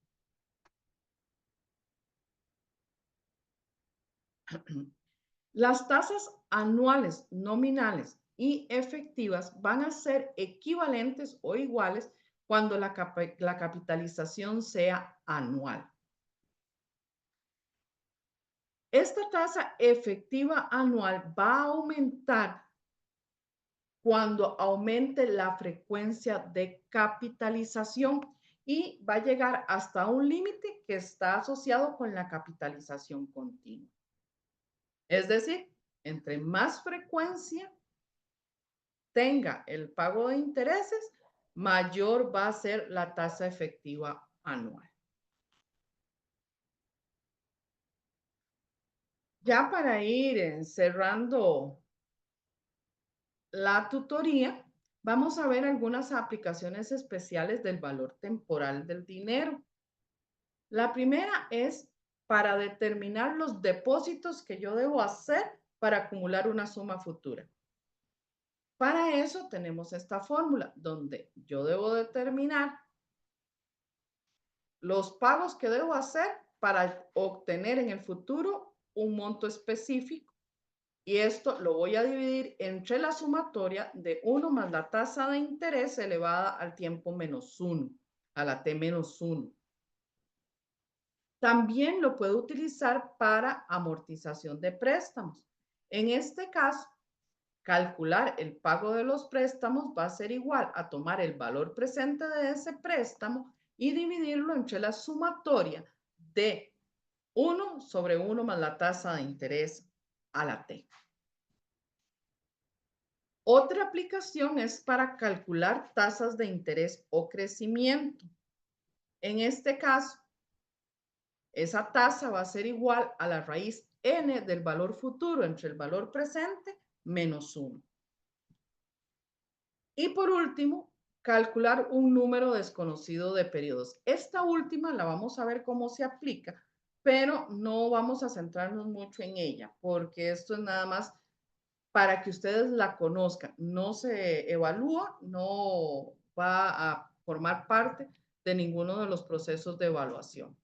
Las tasas anuales nominales y efectivas van a ser equivalentes o iguales cuando la capitalización sea anual. Esta tasa efectiva anual va a aumentar cuando aumente la frecuencia de capitalización y va a llegar hasta un límite que está asociado con la capitalización continua. Es decir, entre más frecuencia tenga el pago de intereses, mayor va a ser la tasa efectiva anual. Ya para ir cerrando la tutoría, vamos a ver algunas aplicaciones especiales del valor temporal del dinero. La primera es para determinar los depósitos que yo debo hacer para acumular una suma futura. Para eso tenemos esta fórmula donde yo debo determinar los pagos que debo hacer para obtener en el futuro un monto específico. Y esto lo voy a dividir entre la sumatoria de 1 más la tasa de interés elevada al tiempo menos 1, a la t menos 1. También lo puedo utilizar para amortización de préstamos. En este caso, calcular el pago de los préstamos va a ser igual a tomar el valor presente de ese préstamo y dividirlo entre la sumatoria de 1 sobre 1 más la tasa de interés a la t. Otra aplicación es para calcular tasas de interés o crecimiento. En este caso, esa tasa va a ser igual a la raíz n del valor futuro entre el valor presente menos 1. Y por último, calcular un número desconocido de periodos. Esta última la vamos a ver cómo se aplica, pero no vamos a centrarnos mucho en ella, porque esto es nada más para que ustedes la conozcan. No se evalúa, no va a formar parte de ninguno de los procesos de evaluación.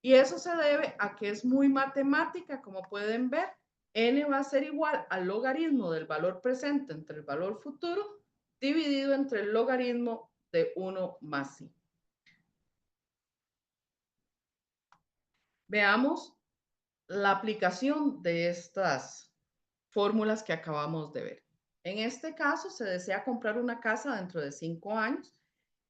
Y eso se debe a que es muy matemática, como pueden ver. N va a ser igual al logaritmo del valor presente entre el valor futuro dividido entre el logaritmo de 1 más i. Veamos la aplicación de estas fórmulas que acabamos de ver. En este caso, se desea comprar una casa dentro de 5 años.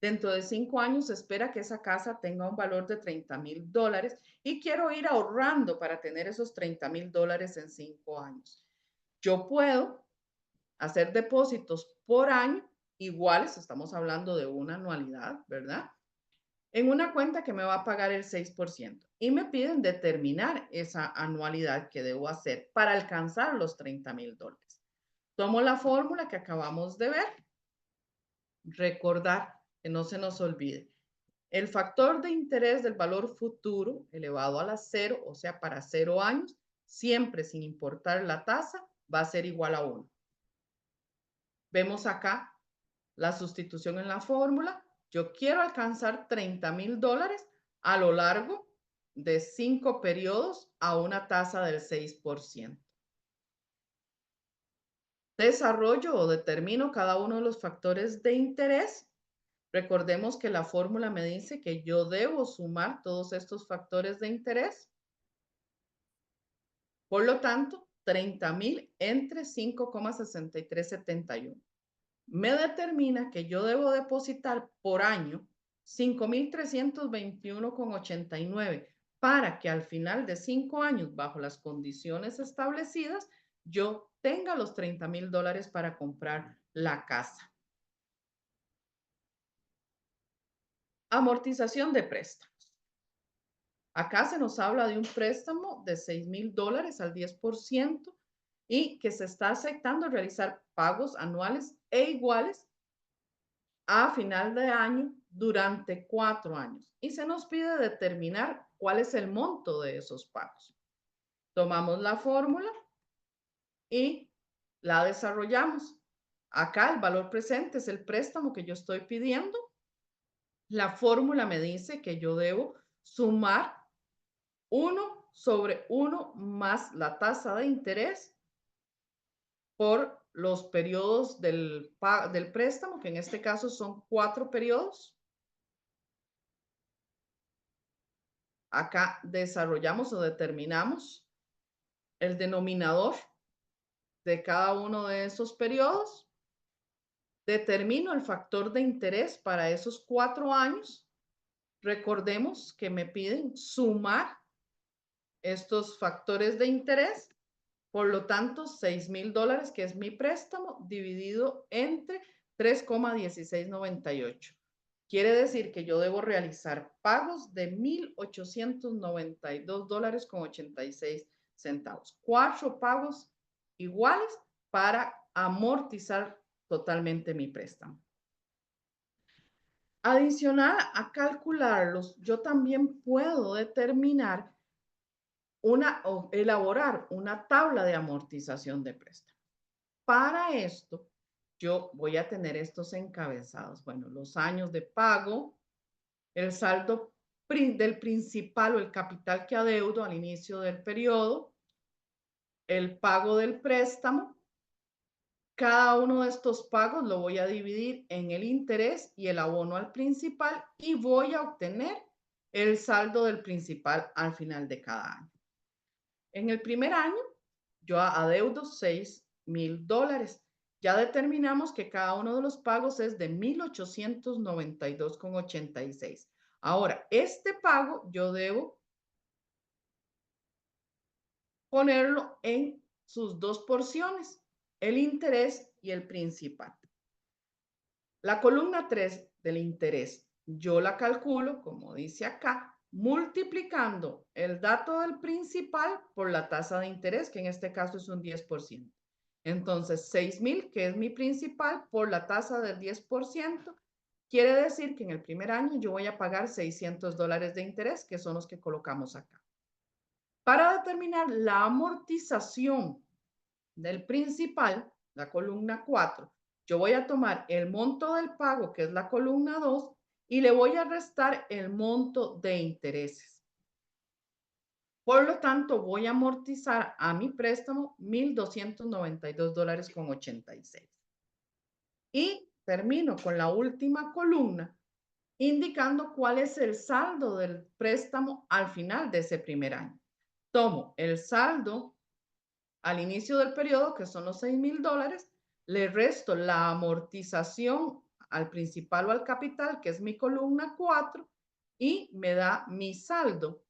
Dentro de 5 años se espera que esa casa tenga un valor de $30,000 y quiero ir ahorrando para tener esos $30,000 en 5 años. Yo puedo hacer depósitos por año iguales, estamos hablando de una anualidad, ¿verdad? En una cuenta que me va a pagar el 6% y me piden determinar esa anualidad que debo hacer para alcanzar los $30,000. Tomo la fórmula que acabamos de ver, recordar que no se nos olvide. El factor de interés del valor futuro elevado a la 0, o sea, para 0 años, siempre sin importar la tasa, va a ser igual a 1. Vemos acá la sustitución en la fórmula. Yo quiero alcanzar $30,000 a lo largo de 5 periodos a una tasa del 6%. Desarrollo o determino cada uno de los factores de interés. Recordemos que la fórmula me dice que yo debo sumar todos estos factores de interés. Por lo tanto, 30,000 entre 5,6371. Me determina que yo debo depositar por año 5,321,89 para que al final de 5 años, bajo las condiciones establecidas, yo tenga los $30,000 para comprar la casa. Amortización de préstamos. Acá se nos habla de un préstamo de $6,000 al 10% y que se está aceptando realizar pagos anuales e iguales a final de año durante 4 años. Y se nos pide determinar cuál es el monto de esos pagos. Tomamos la fórmula y la desarrollamos. Acá el valor presente es el préstamo que yo estoy pidiendo. La fórmula me dice que yo debo sumar 1 sobre 1 más la tasa de interés por los periodos del préstamo, que en este caso son 4 periodos. Acá desarrollamos o determinamos el denominador de cada uno de esos periodos, determino el factor de interés para esos 4 años. Recordemos que me piden sumar estos factores de interés, por lo tanto, $6,000, que es mi préstamo, dividido entre 3,1698. Quiere decir que yo debo realizar pagos de $1,892,86. 4 pagos iguales para amortizar totalmente mi préstamo. Adicional a calcularlos, yo también puedo determinar o elaborar una tabla de amortización de préstamo. Para esto, yo voy a tener estos encabezados. Bueno, los años de pago, el saldo del principal o el capital que adeudo al inicio del periodo, el pago del préstamo. Cada uno de estos pagos lo voy a dividir en el interés y el abono al principal y voy a obtener el saldo del principal al final de cada año. En el primer año, yo adeudo $6,000. Ya determinamos que cada uno de los pagos es de $1,892,86. Ahora, este pago yo debo ponerlo en sus dos porciones, el interés y el principal. La columna 3 del interés, yo la calculo, como dice acá, multiplicando el dato del principal por la tasa de interés, que en este caso es un 10%. Entonces, 6,000, que es mi principal, por la tasa del 10%, quiere decir que en el primer año yo voy a pagar $600 de interés, que son los que colocamos acá. Para determinar la amortización del principal, la columna 4, yo voy a tomar el monto del pago, que es la columna 2, y le voy a restar el monto de intereses. Por lo tanto, voy a amortizar a mi préstamo $1,292,86. Y termino con la última columna, indicando cuál es el saldo del préstamo al final de ese primer año. Tomo el saldo al inicio del periodo, que son los $6,000, le resto la amortización al principal o al capital, que es mi columna 4, y me da mi saldo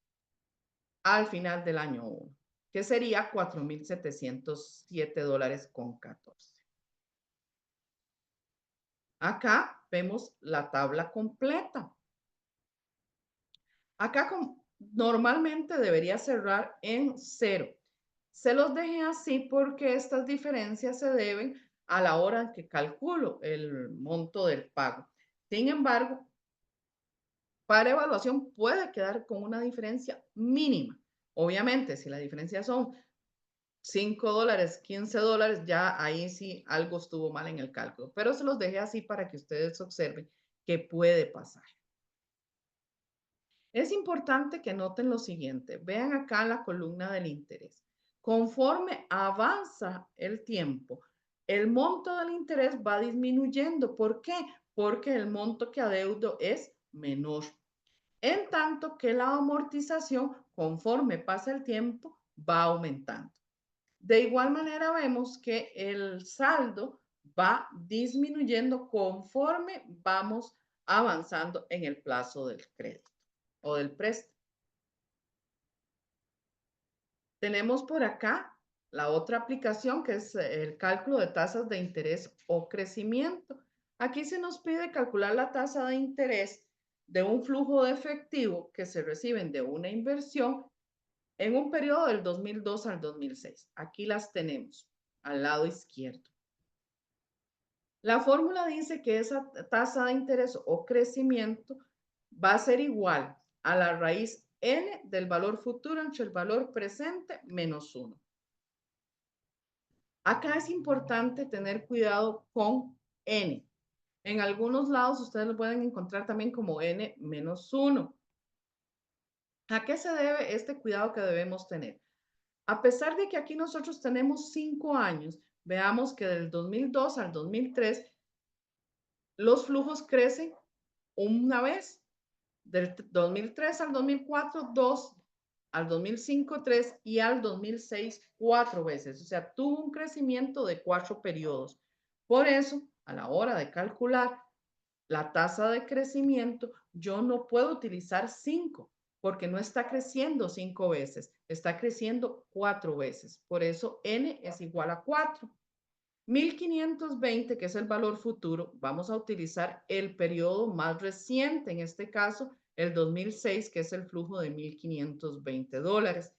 al final del año 1, que sería $4,707,14. Acá vemos la tabla completa. Acá normalmente debería cerrar en 0. Se los dejé así porque estas diferencias se deben a la hora en que calculo el monto del pago. Sin embargo, para evaluación puede quedar con una diferencia mínima. Obviamente, si la diferencia son $5, $15, ya ahí sí algo estuvo mal en el cálculo, pero se los dejé así para que ustedes observen qué puede pasar. Es importante que noten lo siguiente. Vean acá la columna del interés. Conforme avanza el tiempo, el monto del interés va disminuyendo. ¿Por qué? Porque el monto que adeudo es menor. En tanto que la amortización, conforme pasa el tiempo, va aumentando. De igual manera, vemos que el saldo va disminuyendo conforme vamos avanzando en el plazo del crédito o del préstamo. Tenemos por acá la otra aplicación, que es el cálculo de tasas de interés o crecimiento. Aquí se nos pide calcular la tasa de interés de un flujo de efectivo que se reciben de una inversión en un periodo del 2002 al 2006. Aquí las tenemos al lado izquierdo. La fórmula dice que esa tasa de interés o crecimiento va a ser igual a la raíz n del valor futuro entre el valor presente menos 1. Acá es importante tener cuidado con n. En algunos lados ustedes lo pueden encontrar también como n menos 1. ¿A qué se debe este cuidado que debemos tener? A pesar de que aquí nosotros tenemos 5 años, veamos que del 2002 al 2003 los flujos crecen una vez, del 2003 al 2004, 2, al 2005 3 y al 2006 4 veces. O sea, tuvo un crecimiento de 4 periodos. Por eso, a la hora de calcular la tasa de crecimiento, yo no puedo utilizar 5 porque no está creciendo 5 veces, está creciendo 4 veces. Por eso n es igual a 4. 1520, que es el valor futuro, vamos a utilizar el periodo más reciente, en este caso el 2006, que es el flujo de $1,520,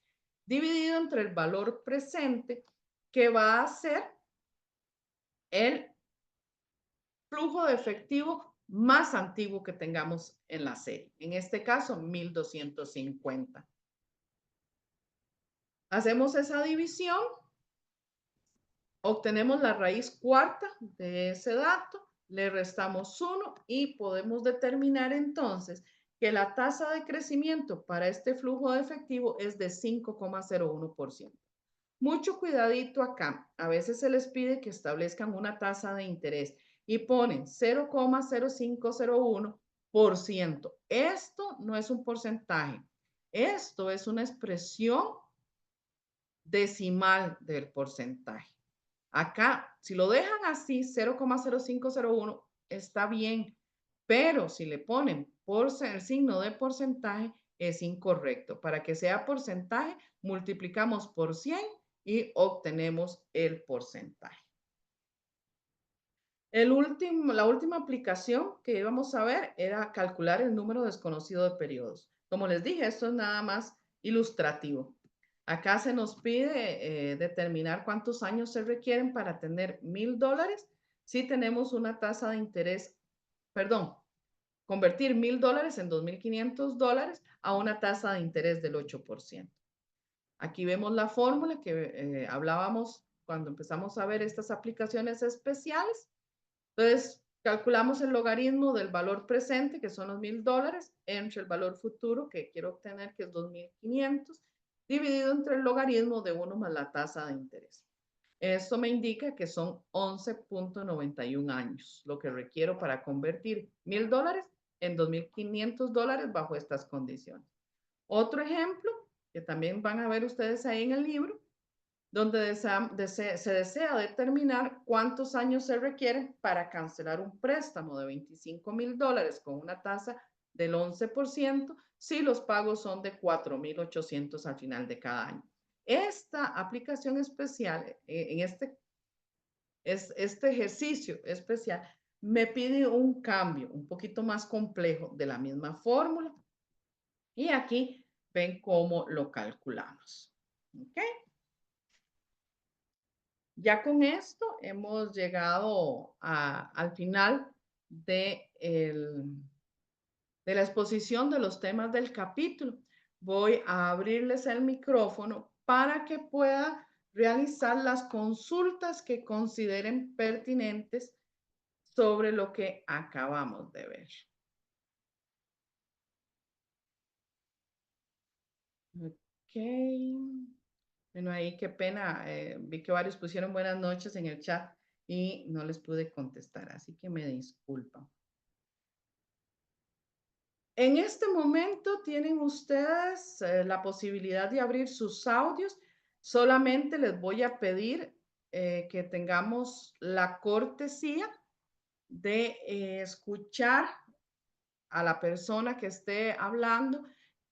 dividido entre el valor presente, que va a ser el flujo de efectivo más antiguo que tengamos en la serie. En este caso, 1,250. Hacemos esa división, obtenemos la raíz cuarta de ese dato, le restamos 1 y podemos determinar entonces que la tasa de crecimiento para este flujo de efectivo es de 5,01%. Mucho cuidadito acá. A veces se les pide que establezcan una tasa de interés y ponen 0,0501%. Esto no es un porcentaje. Esto es una expresión decimal del porcentaje. Acá, si lo dejan así, 0,0501, está bien, pero si le ponen el signo de porcentaje, es incorrecto. Para que sea porcentaje, multiplicamos por 100 y obtenemos el porcentaje. La última aplicación que íbamos a ver era calcular el número desconocido de periodos. Como les dije, esto es nada más ilustrativo. Acá se nos pide determinar cuántos años se requieren para tener $1,000 si tenemos una tasa de interés, perdón, convertir $1,000 en $2,500 a una tasa de interés del 8%. Aquí vemos la fórmula que hablábamos cuando empezamos a ver estas aplicaciones especiales. Entonces, calculamos el logaritmo del valor presente, que son los $1,000, entre el valor futuro que quiero obtener, que es 2,500, dividido entre el logaritmo de 1 más la tasa de interés. Esto me indica que son 11.91 años, lo que requiero para convertir $1,000 en $2,500 bajo estas condiciones. Otro ejemplo, que también van a ver ustedes ahí en el libro, donde se desea determinar cuántos años se requieren para cancelar un préstamo de $25,000 con una tasa del 11% si los pagos son de 4,800 al final de cada año. Esta aplicación especial, en este ejercicio especial, me pide un cambio un poquito más complejo de la misma fórmula. Y aquí ven cómo lo calculamos. ¿Ok? Ya con esto hemos llegado al final de, de la exposición de los temas del capítulo. Voy a abrirles el micrófono para que pueda realizar las consultas que consideren pertinentes sobre lo que acabamos de ver. Ok. Bueno, ahí qué pena. Vi que varios pusieron buenas noches en el chat y no les pude contestar, así que me disculpan. En este momento tienen ustedes la posibilidad de abrir sus audios. Solamente les voy a pedir que tengamos la cortesía de escuchar a la persona que esté hablando,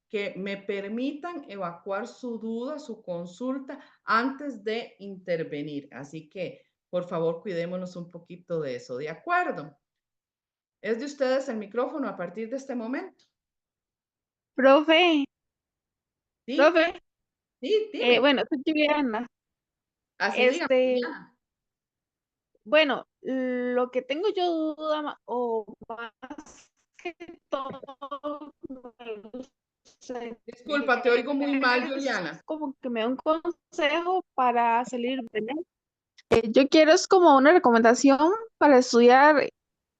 que me permitan evacuar su duda, su consulta antes de intervenir. Así que, por favor, cuidémonos un poquito de eso. ¿De acuerdo? Es de ustedes el micrófono a partir de este momento. Profe, Sí, profe, sí, dime. bueno, soy Juliana. Así dígame, Este, Juliana. bueno, lo que tengo yo duda o más que todo me gustaría Disculpa, te oigo muy mal, es Juliana. como que me dé un consejo para salir bien. Yo quiero es como una recomendación para estudiar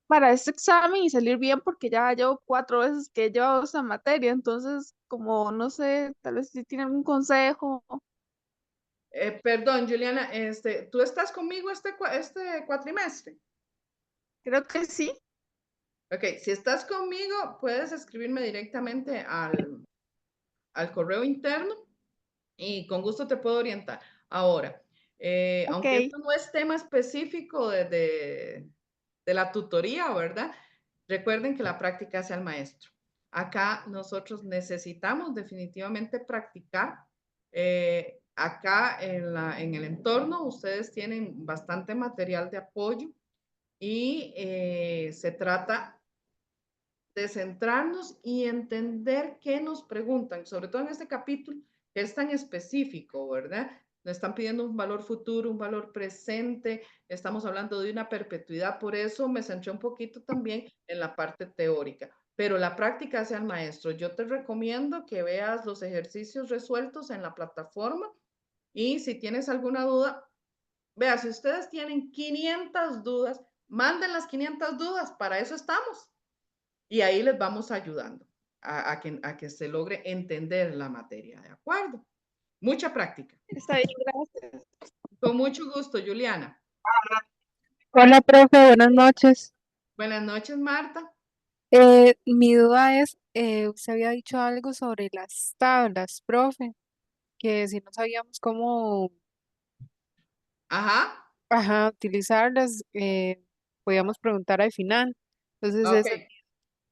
para este examen y salir bien porque ya llevo 4 veces que he llevado esta materia, entonces como no sé, tal vez si tiene algún consejo. Perdón, Juliana, ¿tú estás conmigo este cuatrimestre? Creo que sí. Ok, si estás conmigo, puedes escribirme directamente al correo interno y con gusto te puedo orientar. Ahora, Ok, aunque esto no es tema específico de la tutoría, ¿verdad? Recuerden que la práctica hace al maestro. Acá nosotros necesitamos definitivamente practicar. Acá en el entorno ustedes tienen bastante material de apoyo y se trata de centrarnos y entender qué nos preguntan, sobre todo en este capítulo que es tan específico, ¿verdad? Nos están pidiendo un valor futuro, un valor presente, estamos hablando de una perpetuidad, por eso me centré un poquito también en la parte teórica, pero la práctica hace al maestro. Yo te recomiendo que veas los ejercicios resueltos en la plataforma y si tienes alguna duda, vea, si ustedes tienen 500 dudas, manden las 500 dudas, para eso estamos. Y ahí les vamos ayudando a que se logre entender la materia, ¿de acuerdo? Mucha práctica. está bien, gracias. Con mucho gusto, Juliana. Hola, profe, buenas noches. Buenas noches, Marta. Mi duda es, usted había dicho algo sobre las tablas, profe, que si no sabíamos cómo, Ajá. ajá, utilizarlas, podíamos preguntar al final. Entonces, Ok. esa,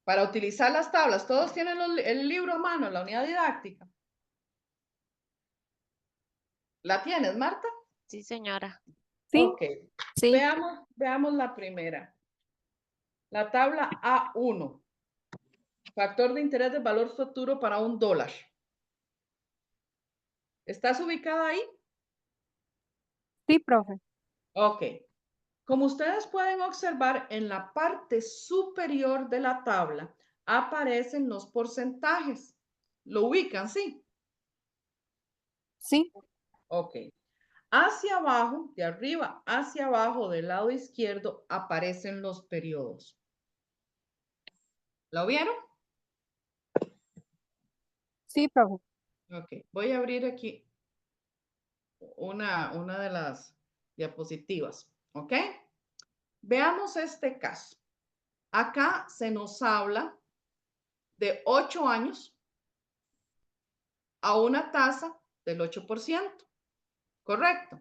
Para utilizar las tablas, todos tienen el libro a mano, la unidad didáctica. ¿La tienes, Marta? Sí, señora. sí, Ok. sí, Veamos la primera. La tabla A1. Factor de interés de valor futuro para $1. ¿Estás ubicada ahí? sí, profe. Ok. Como ustedes pueden observar, en la parte superior de la tabla aparecen los porcentajes. ¿Lo ubican? Sí. Sí, Ok. Hacia abajo, de arriba hacia abajo del lado izquierdo, aparecen los periodos. ¿Lo vieron? sí, profe. Ok. Voy a abrir aquí una de las diapositivas. ¿Ok? Veamos este caso. Acá se nos habla de 8 años a una tasa del 8%. Correcto.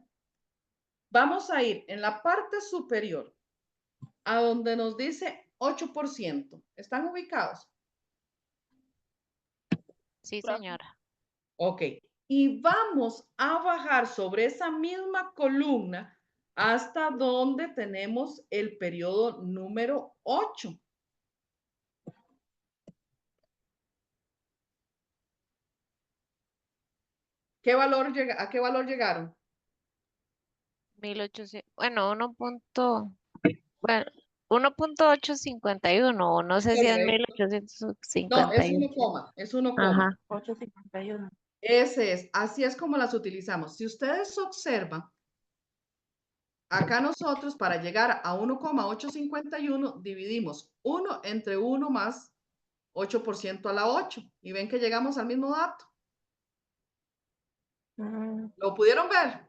Vamos a ir en la parte superior a donde nos dice 8%. ¿Están ubicados? Sí, Profe. señora. Ok. Y vamos a bajar sobre esa misma columna hasta donde tenemos el periodo número 8. ¿A qué valor llegaron? 1800, bueno, bueno, 1.851, o no sé si es Correcto. No, es 1851. 1 coma, es 1 coma. Ajá. 851. Ese es, así es como las utilizamos. Si ustedes observan, acá nosotros para llegar a 1,851 dividimos 1 entre 1 más 8% a la 8 y ven que llegamos al mismo dato. ¿Lo pudieron ver?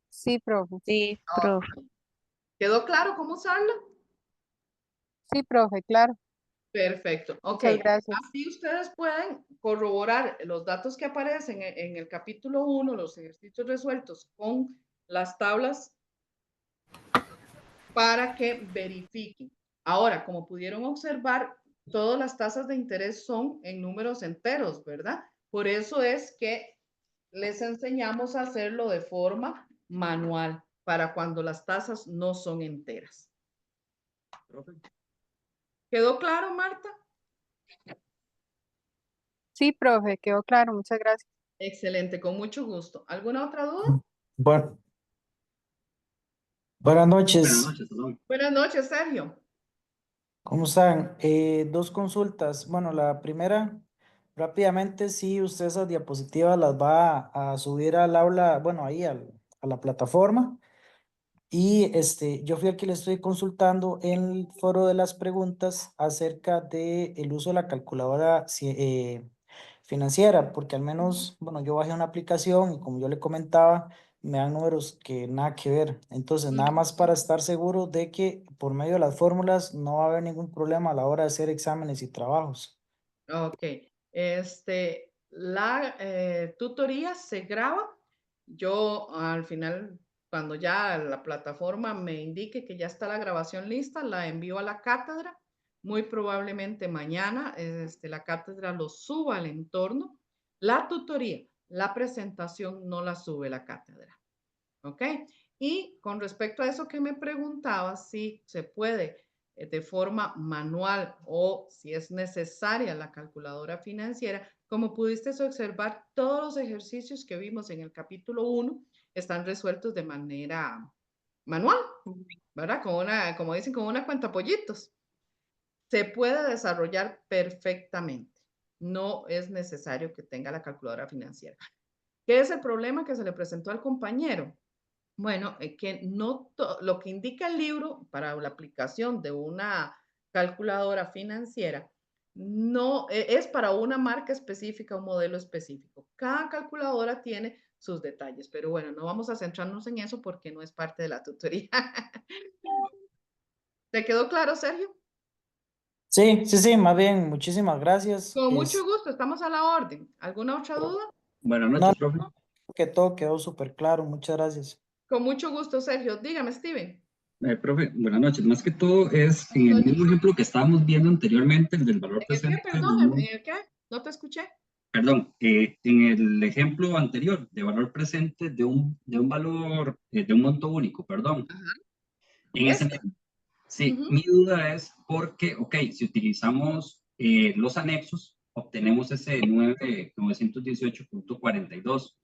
Sí, profe. Sí, Ok. profe. ¿Quedó claro cómo usarlo? Sí, profe, claro. Perfecto. Ok. Muchas gracias. Así ustedes pueden corroborar los datos que aparecen en el capítulo 1, los ejercicios resueltos con las tablas para que verifiquen. Ahora, como pudieron observar, todas las tasas de interés son en números enteros, ¿verdad? Por eso es que les enseñamos a hacerlo de forma manual para cuando las tasas no son enteras. ¿Quedó claro, Marta? Sí, profe, quedó claro. Muchas gracias. Excelente, con mucho gusto. ¿Alguna otra duda? Bueno, buenas noches. Buenas noches, Sergio. ¿Cómo están? Dos consultas. Bueno, la primera, rápidamente, si usted esas diapositivas las va a subir al aula, bueno, ahí a la plataforma. Y yo fui aquí, le estoy consultando en el foro de las preguntas acerca del uso de la calculadora financiera, porque al menos, bueno, yo bajé una aplicación y como yo le comentaba, me dan números que nada que ver. Entonces, nada más para estar seguro de que por medio de las fórmulas no va a haber ningún problema a la hora de hacer exámenes y trabajos. Ok. La tutoría se graba. Yo al final, cuando ya la plataforma me indique que ya está la grabación lista, la envío a la cátedra. Muy probablemente mañana la cátedra lo suba al entorno. La tutoría, la presentación no la sube la cátedra. ¿Ok? Y con respecto a eso que me preguntaba, si se puede de forma manual o si es necesaria la calculadora financiera, como pudiste observar, todos los ejercicios que vimos en el capítulo 1 están resueltos de manera manual, ¿verdad? Como dicen, con una cuenta pollitos. Se puede desarrollar perfectamente. No es necesario que tenga la calculadora financiera. ¿Qué es el problema que se le presentó al compañero? Bueno, que no lo que indica el libro para la aplicación de una calculadora financiera no es para una marca específica, un modelo específico. Cada calculadora tiene sus detalles, pero bueno, no vamos a centrarnos en eso porque no es parte de la tutoría. ¿Te quedó claro, Sergio? Sí, sí, sí, más bien, muchísimas gracias. Con mucho gusto, estamos a la orden. ¿Alguna otra duda? Buenas No, noches, profe. que todo quedó súper claro, muchas gracias. Con mucho gusto, Sergio. Dígame, Steven. Profe, buenas noches. Más que todo es en el mismo ejemplo que estábamos viendo anteriormente, el del valor ¿En el qué? presente. Perdón, ¿en el qué? No te escuché. Perdón, en el ejemplo anterior de valor presente de un valor, de un monto único, perdón. Ajá. En ese Este. mismo. Sí, Ujú. mi duda es porque, ok, si utilizamos los anexos, obtenemos ese 918.42.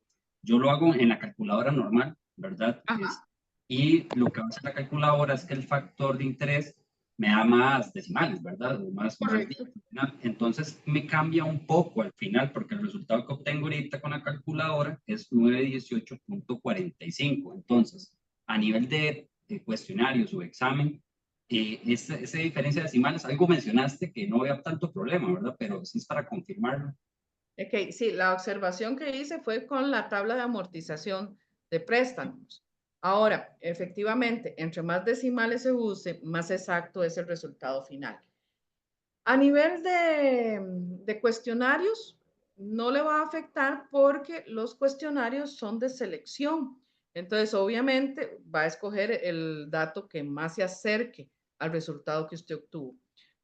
Yo lo hago en la calculadora normal, ¿verdad? Ajá. Y lo que hace la calculadora es que el factor de interés me da más decimales, ¿verdad? O más Correcto. dígitos al final. Entonces me cambia un poco al final, porque el resultado que obtengo ahorita con la calculadora es 918.45. Entonces, a nivel de cuestionarios o examen, esa diferencia decimal es algo mencionaste que no había tanto problema, ¿verdad? Pero sí es para confirmarlo. Ok, sí, la observación que hice fue con la tabla de amortización de préstamos. Ahora, efectivamente, entre más decimales se use, más exacto es el resultado final. A nivel de cuestionarios, no le va a afectar porque los cuestionarios son de selección. Entonces, obviamente, va a escoger el dato que más se acerque al resultado que usted obtuvo.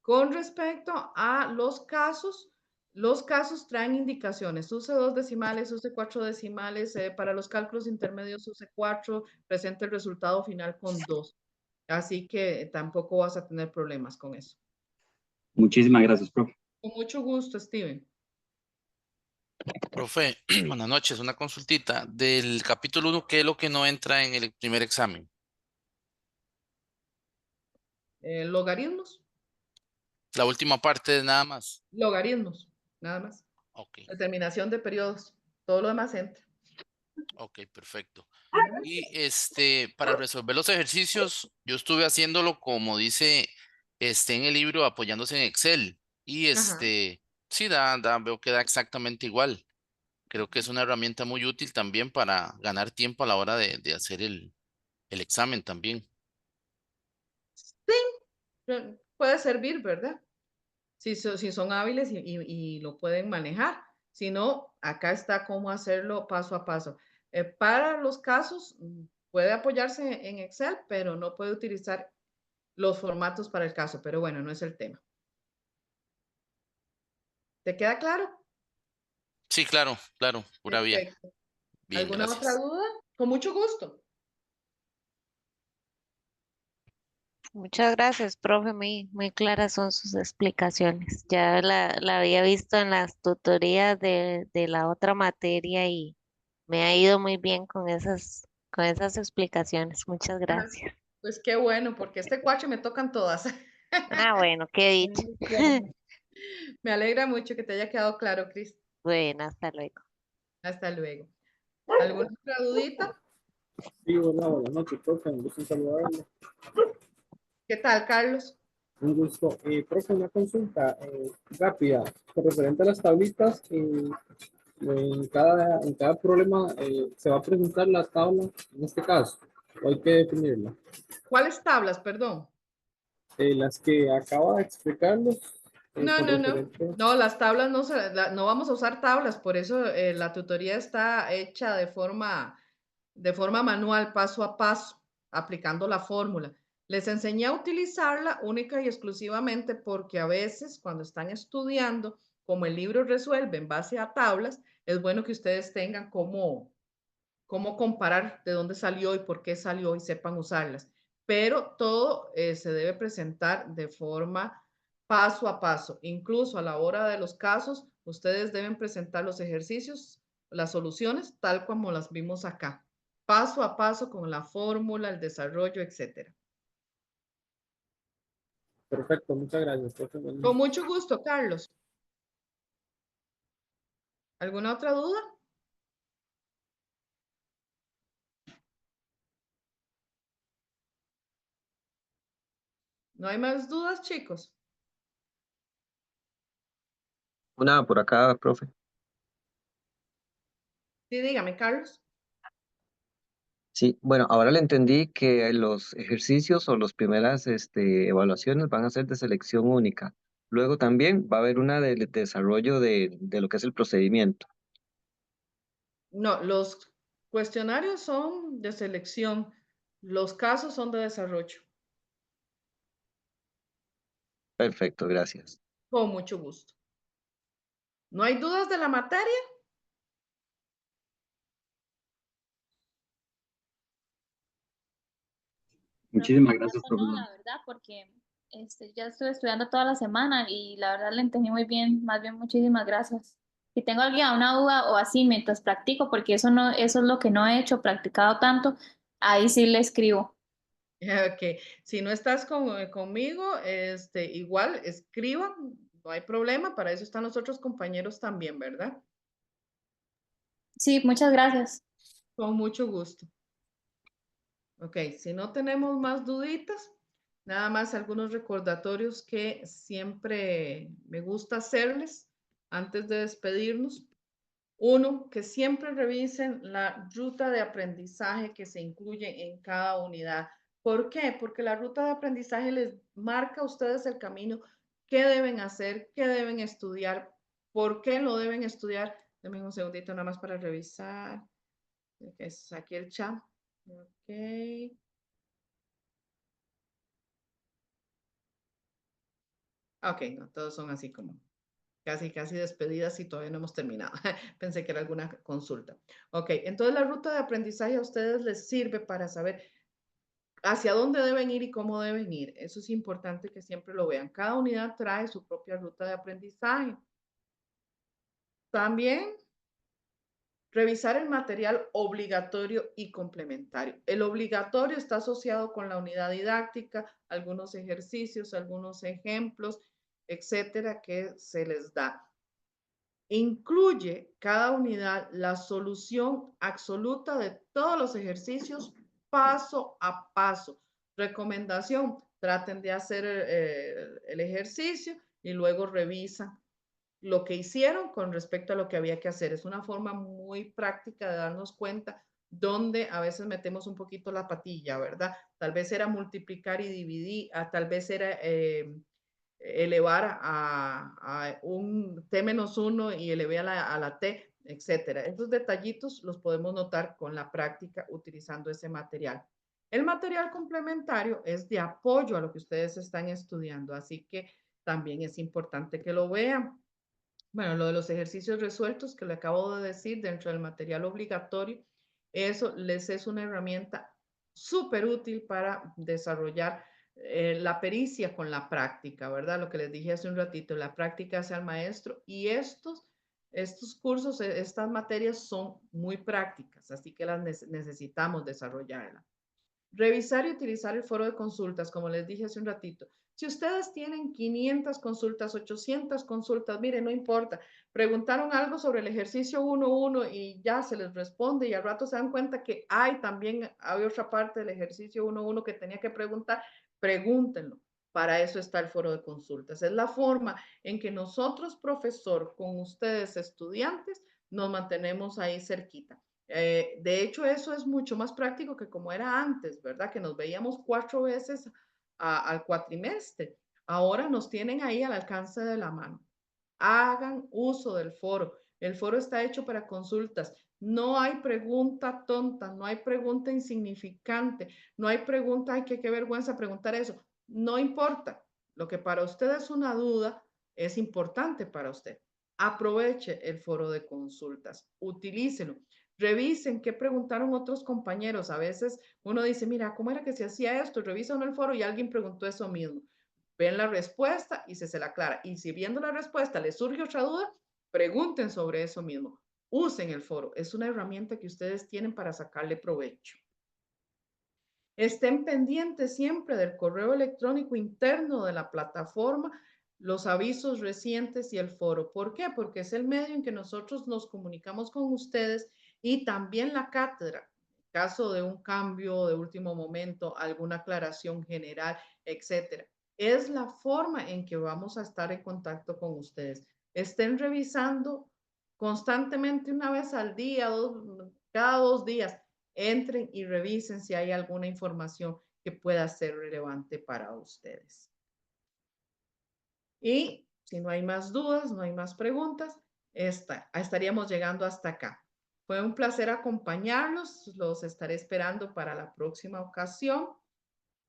Con respecto a los casos traen indicaciones. Use 2 decimales, use 4 decimales. Para los cálculos intermedios, use 4. Presente el resultado final con 2. Así que tampoco vas a tener problemas con eso. Muchísimas gracias, profe. Con mucho gusto, Steven. Profe, buenas noches. Una consultita. Del capítulo 1, ¿qué es lo que no entra en el primer examen? Logaritmos, La última parte nada más. logaritmos, nada más. Ok, Determinación de periodos. Todo lo demás entra. ok, perfecto. Y para resolver los ejercicios, yo estuve haciéndolo como dice en el libro, apoyándose en Excel. Y Ajá. sí, veo que da exactamente igual. Creo que es una herramienta muy útil también para ganar tiempo a la hora de hacer el examen también. Puede servir, ¿verdad? Si son hábiles y lo pueden manejar. Si no, acá está cómo hacerlo paso a paso. Para los casos, puede apoyarse en Excel, pero no puede utilizar los formatos para el caso. Pero bueno, no es el tema. ¿Te queda claro? Sí, claro, claro, pura vida. Perfecto. Bien, ¿Alguna otra gracias. duda? Con mucho gusto. Muchas gracias, profe. Muy claras son sus explicaciones. Ya la había visto en las tutorías de la otra materia y me ha ido muy bien con esas explicaciones. Muchas Ah, gracias. pues qué bueno, porque este cuache me tocan todas. Ah, bueno, qué dicha. Me alegra mucho que te haya quedado claro, Cris. Bueno, hasta luego. Hasta luego. ¿Alguna otra dudita? Sí, hola, buenas noches, profe. Un gusto en saludarle. ¿Qué tal, Carlos? Un gusto. Profe, una consulta rápida. Con referente a las tablitas, en cada problema se va a presentar la tabla, en este caso, o hay que definirla. ¿Cuáles tablas, perdón? Las que acaba de explicarlos, No, con no, no. referente. No, las tablas no vamos a usar tablas, por eso la tutoría está hecha de forma manual, paso a paso, aplicando la fórmula. Les enseñé a utilizarla única y exclusivamente porque a veces cuando están estudiando, como el libro resuelve en base a tablas, es bueno que ustedes tengan cómo comparar de dónde salió y por qué salió y sepan usarlas. Pero todo se debe presentar de forma paso a paso. Incluso a la hora de los casos, ustedes deben presentar los ejercicios, las soluciones, tal como las vimos acá. Paso a paso con la fórmula, el desarrollo, etcétera. Perfecto, muchas gracias, profe. Buenas Con noches. mucho gusto, Carlos. ¿Alguna otra duda? ¿No hay más dudas, chicos? Una por acá, profe. Sí, dígame, Carlos. Sí, bueno, ahora le entendí que los ejercicios o las primeras evaluaciones van a ser de selección única. Luego también va a haber una de desarrollo de lo que es el procedimiento. No, los cuestionarios son de selección, los casos son de desarrollo. Perfecto, gracias. Con mucho gusto. ¿No hay dudas de la materia? Profe, Muchísimas de gracias, momento no, profesor. la verdad, porque ya estuve estudiando toda la semana y la verdad le entendí muy bien. Más bien, muchísimas gracias. Si tengo alguna duda o así mientras practico, porque eso es lo que no he hecho, practicado tanto, ahí sí le escribo. Ok, si no estás conmigo, igual escriban, no hay problema, para eso están los otros compañeros también, ¿verdad? Sí, muchas gracias. Con mucho gusto. Ok, si no tenemos más duditas, nada más algunos recordatorios que siempre me gusta hacerles antes de despedirnos. Uno, que siempre revisen la ruta de aprendizaje que se incluye en cada unidad. ¿Por qué? Porque la ruta de aprendizaje les marca a ustedes el camino, qué deben hacer, qué deben estudiar, por qué lo deben estudiar. Denme un segundito nada más para revisar. Aquí el chat. Ok. Ok, no, todos son así como casi despedidas y todavía no hemos terminado. Pensé que era alguna consulta. Ok, entonces la ruta de aprendizaje a ustedes les sirve para saber hacia dónde deben ir y cómo deben ir. Eso es importante que siempre lo vean. Cada unidad trae su propia ruta de aprendizaje. También revisar el material obligatorio y complementario. El obligatorio está asociado con la unidad didáctica, algunos ejercicios, algunos ejemplos, etcétera, que se les da. Incluye cada unidad la solución absoluta de todos los ejercicios paso a paso. Recomendación, traten de hacer el ejercicio y luego revisan lo que hicieron con respecto a lo que había que hacer. Es una forma muy práctica de darnos cuenta donde a veces metemos un poquito la patilla, ¿verdad? Tal vez era multiplicar y dividir, tal vez era elevar a un t-1 y elevé a la t, etcétera. Esos detallitos los podemos notar con la práctica utilizando ese material. El material complementario es de apoyo a lo que ustedes están estudiando, así que también es importante que lo vean. Bueno, lo de los ejercicios resueltos que le acabo de decir dentro del material obligatorio, eso les es una herramienta súper útil para desarrollar la pericia con la práctica, ¿verdad? Lo que les dije hace un ratito, la práctica hace al maestro y estos cursos, estas materias son muy prácticas, así que las necesitamos desarrollarlas. Revisar y utilizar el foro de consultas, como les dije hace un ratito. Si ustedes tienen 500 consultas, 800 consultas, miren, no importa. Preguntaron algo sobre el ejercicio 1.1 y ya se les responde y al rato se dan cuenta que hay otra parte del ejercicio 1.1 que tenía que preguntar, pregúntenlo. Para eso está el foro de consultas. Es la forma en que nosotros, profesor, con ustedes, estudiantes, nos mantenemos ahí cerquita. De hecho, eso es mucho más práctico que como era antes, ¿verdad? Que nos veíamos 4 veces al cuatrimestre. Ahora nos tienen ahí al alcance de la mano. Hagan uso del foro. El foro está hecho para consultas. No hay pregunta tonta, no hay pregunta insignificante, no hay pregunta, ay, qué vergüenza preguntar eso. No importa. Lo que para usted es una duda es importante para usted. Aproveche el foro de consultas, utilícelo. Revisen qué preguntaron otros compañeros. A veces uno dice, mira, ¿cómo era que se hacía esto? Revisa uno el foro y alguien preguntó eso mismo. Ven la respuesta y se la aclara. Y si viendo la respuesta les surge otra duda, pregunten sobre eso mismo. Usen el foro. Es una herramienta que ustedes tienen para sacarle provecho. Estén pendientes siempre del correo electrónico interno de la plataforma, los avisos recientes y el foro. ¿Por qué? Porque es el medio en que nosotros nos comunicamos con ustedes y también la cátedra. En caso de un cambio de último momento, alguna aclaración general, etcétera. Es la forma en que vamos a estar en contacto con ustedes. Estén revisando constantemente una vez al día, cada 2 días. Entren y revisen si hay alguna información que pueda ser relevante para ustedes. Y si no hay más dudas, no hay más preguntas, estaríamos llegando hasta acá. Fue un placer acompañarlos. Los estaré esperando para la próxima ocasión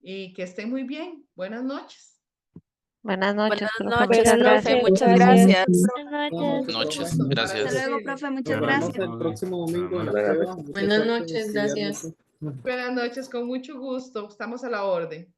y que estén muy bien. Buenas noches. Buenas noches, profe. Buenas Muchas noches, gracias. muchas gracias. Buenas Buenas noches. Noches, Gusto. gracias. Para Hasta luego, servirles. profe, muchas Nos vemos gracias. el próximo domingo en la Buenas prueba. noches. Mucha Buenas suerte en noches, estudiar gracias. mucho. Buenas noches, con mucho gusto. Estamos a la orden.